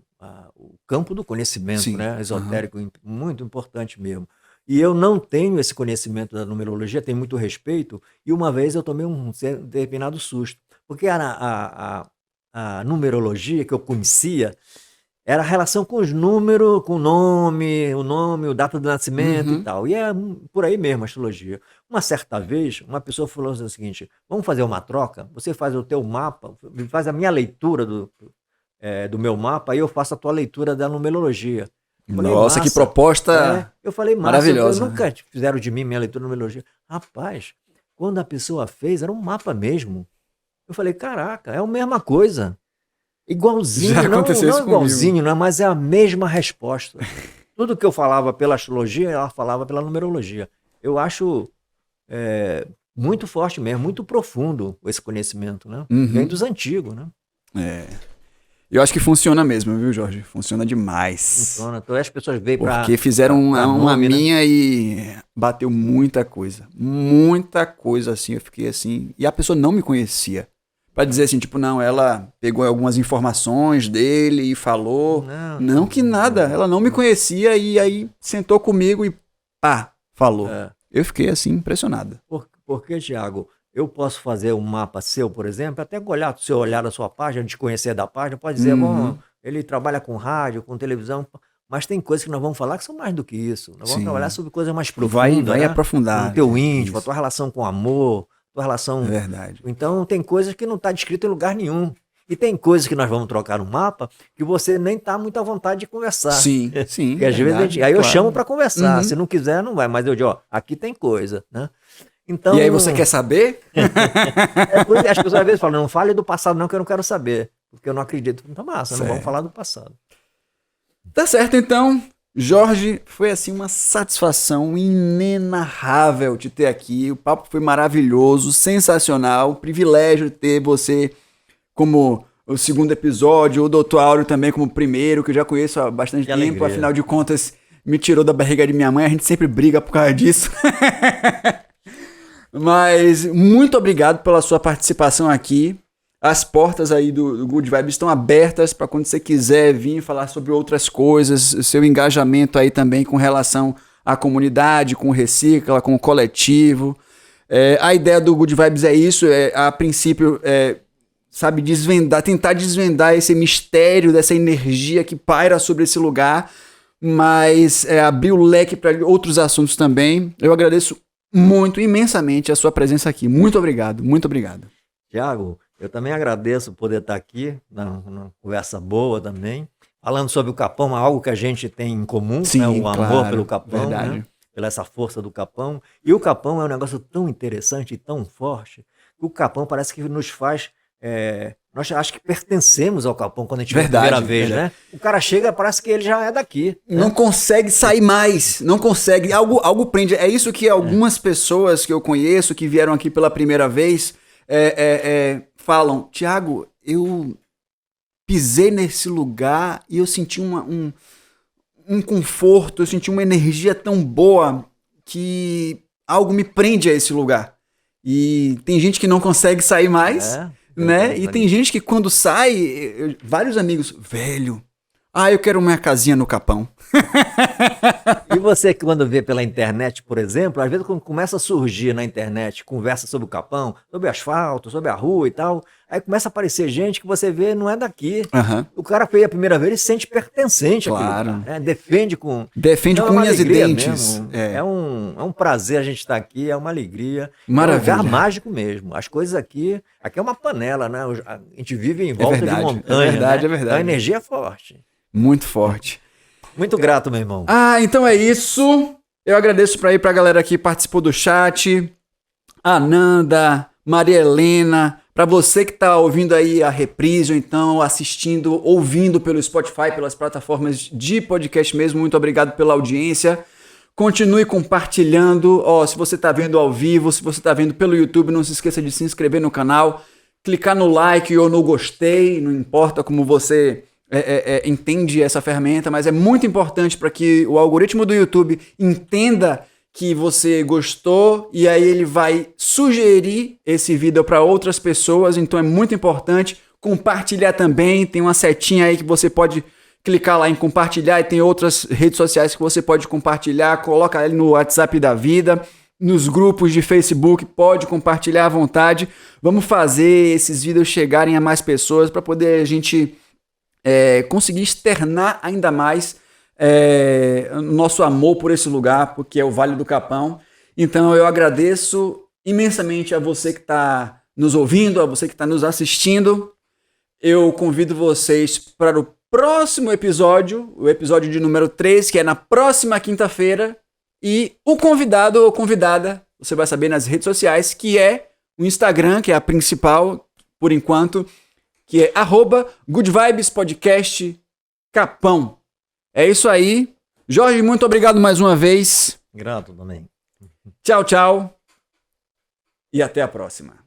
o campo do conhecimento, né? Esotérico, muito importante mesmo. E eu não tenho esse conhecimento da numerologia, tenho muito respeito, e uma vez eu tomei um determinado susto, porque a numerologia que eu conhecia era a relação com os números, com o nome, a data do nascimento e tal. E é por aí mesmo a astrologia. Uma certa vez, uma pessoa falou o seguinte, vamos fazer uma troca? Você faz o teu mapa, faz a minha leitura do meu mapa, e eu faço a tua leitura da numerologia. Falei, nossa, que proposta eu falei, maravilhosa. Eu nunca fizeram de mim minha leitura da numerologia. Rapaz, quando a pessoa fez, era um mapa mesmo. Eu falei, caraca, é a mesma coisa. Igualzinho, já aconteceu não isso igualzinho, né, mas é a mesma resposta. Tudo que eu falava pela astrologia, ela falava pela numerologia. Eu acho muito forte mesmo, muito profundo esse conhecimento, né? Vem dos antigos, né? Eu acho que funciona mesmo, viu, Jorge? Funciona demais. Funciona. Então as pessoas veem pra... Porque fizeram uma minha, né? E bateu muita coisa. Muita coisa, assim. Eu fiquei assim... E a pessoa não me conhecia. Pra dizer assim, tipo, não, ela pegou algumas informações dele e falou. Não que nada. Ela não me conhecia e aí sentou comigo e pá, falou. Eu fiquei assim, impressionado. Porque, Thiago, eu posso fazer um mapa seu, por exemplo, até se eu olhar a sua página, te conhecer da página, pode dizer, bom, ele trabalha com rádio, com televisão, mas tem coisas que nós vamos falar que são mais do que isso. Nós vamos trabalhar sobre coisas mais profundas. Vai aprofundar. O teu íntimo, a tua relação com o amor, tua relação... Verdade. Então, tem coisas que não está descrito em lugar nenhum. E tem coisas que nós vamos trocar no mapa que você nem está muito à vontade de conversar. Sim. Porque às vezes aí eu chamo para conversar. Se não quiser, não vai. Mas eu digo, aqui tem coisa, né? Então, e aí você quer saber? Porque as pessoas às vezes falam, não fale do passado não, que eu não quero saber. Porque eu não acredito. Então, massa, não vamos falar do passado. Tá certo, então. Jorge, foi assim uma satisfação inenarrável te ter aqui. O papo foi maravilhoso, sensacional. Privilégio ter você como o segundo episódio, o Dr. Áureo também como o primeiro, que eu já conheço há bastante tempo. Alegria. Afinal de contas, me tirou da barriga de minha mãe. A gente sempre briga por causa disso. Mas muito obrigado pela sua participação aqui. As portas aí do Good Vibes estão abertas para quando você quiser vir falar sobre outras coisas, seu engajamento aí também com relação à comunidade, com o Recicla, com o coletivo. A ideia do Good Vibes é isso, a princípio sabe, tentar desvendar esse mistério dessa energia que paira sobre esse lugar, mas abrir o leque para outros assuntos também. Eu agradeço muito, imensamente a sua presença aqui. Muito obrigado, muito obrigado. Tiago, eu também agradeço poder estar aqui, numa conversa boa também, falando sobre o Capão, algo que a gente tem em comum, Sim, né? O amor claro, pelo Capão, verdade. né? Pela essa força do Capão. E o Capão é um negócio tão interessante e tão forte, que o Capão parece que nos faz... nós acho que pertencemos ao Capão quando a gente vê a primeira vez, né? O cara chega, parece que ele já é daqui. Não consegue sair mais, não consegue, algo prende. É isso que algumas pessoas que eu conheço, que vieram aqui pela primeira vez, falam: Tiago, eu pisei nesse lugar e eu senti um conforto, eu senti uma energia tão boa que algo me prende a esse lugar. E tem gente que não consegue sair mais, né? E tem gente que quando sai, vários amigos, velho, eu quero minha casinha no Capão. E você que quando vê pela internet, por exemplo, às vezes quando começa a surgir na internet conversa sobre o Capão, sobre asfalto, sobre a rua e tal, aí começa a aparecer gente que você vê não é daqui. Uhum. O cara veio a primeira vez e se sente pertencente Claro. àquilo, né? Defende com unhas e dentes. Mesmo. É um prazer a gente estar aqui, é uma alegria. Maravilha. É um lugar mágico mesmo. As coisas aqui é uma panela, né? A gente vive em volta de montanha. É verdade, né? é verdade. Então a energia é forte. Muito forte. Muito grato, meu irmão. Então é isso. Eu agradeço pra galera que participou do chat. Ananda, Maria Helena, pra você que tá ouvindo aí a reprise ou então assistindo, ouvindo pelo Spotify, pelas plataformas de podcast mesmo, muito obrigado pela audiência. Continue compartilhando. Se você tá vendo ao vivo, se você tá vendo pelo YouTube, não se esqueça de se inscrever no canal, clicar no like ou no gostei, não importa como você entende essa ferramenta, mas é muito importante para que o algoritmo do YouTube entenda que você gostou e aí ele vai sugerir esse vídeo para outras pessoas, então é muito importante compartilhar também, tem uma setinha aí que você pode clicar lá em compartilhar e tem outras redes sociais que você pode compartilhar, coloca ele no WhatsApp da vida, nos grupos de Facebook, pode compartilhar à vontade, vamos fazer esses vídeos chegarem a mais pessoas para poder a gente conseguir externar ainda mais nosso amor por esse lugar, porque é o Vale do Capão. Então eu agradeço imensamente a você que está nos ouvindo, a você que está nos assistindo. Eu convido vocês para o próximo episódio, o episódio de número 3, que é na próxima quinta-feira. E o convidado ou convidada, você vai saber nas redes sociais, que é o Instagram, que é a principal, por enquanto, que é @GoodVibesPodcast Capão. É isso aí. Jorge, muito obrigado mais uma vez. Grato também. Tchau, tchau. E até a próxima.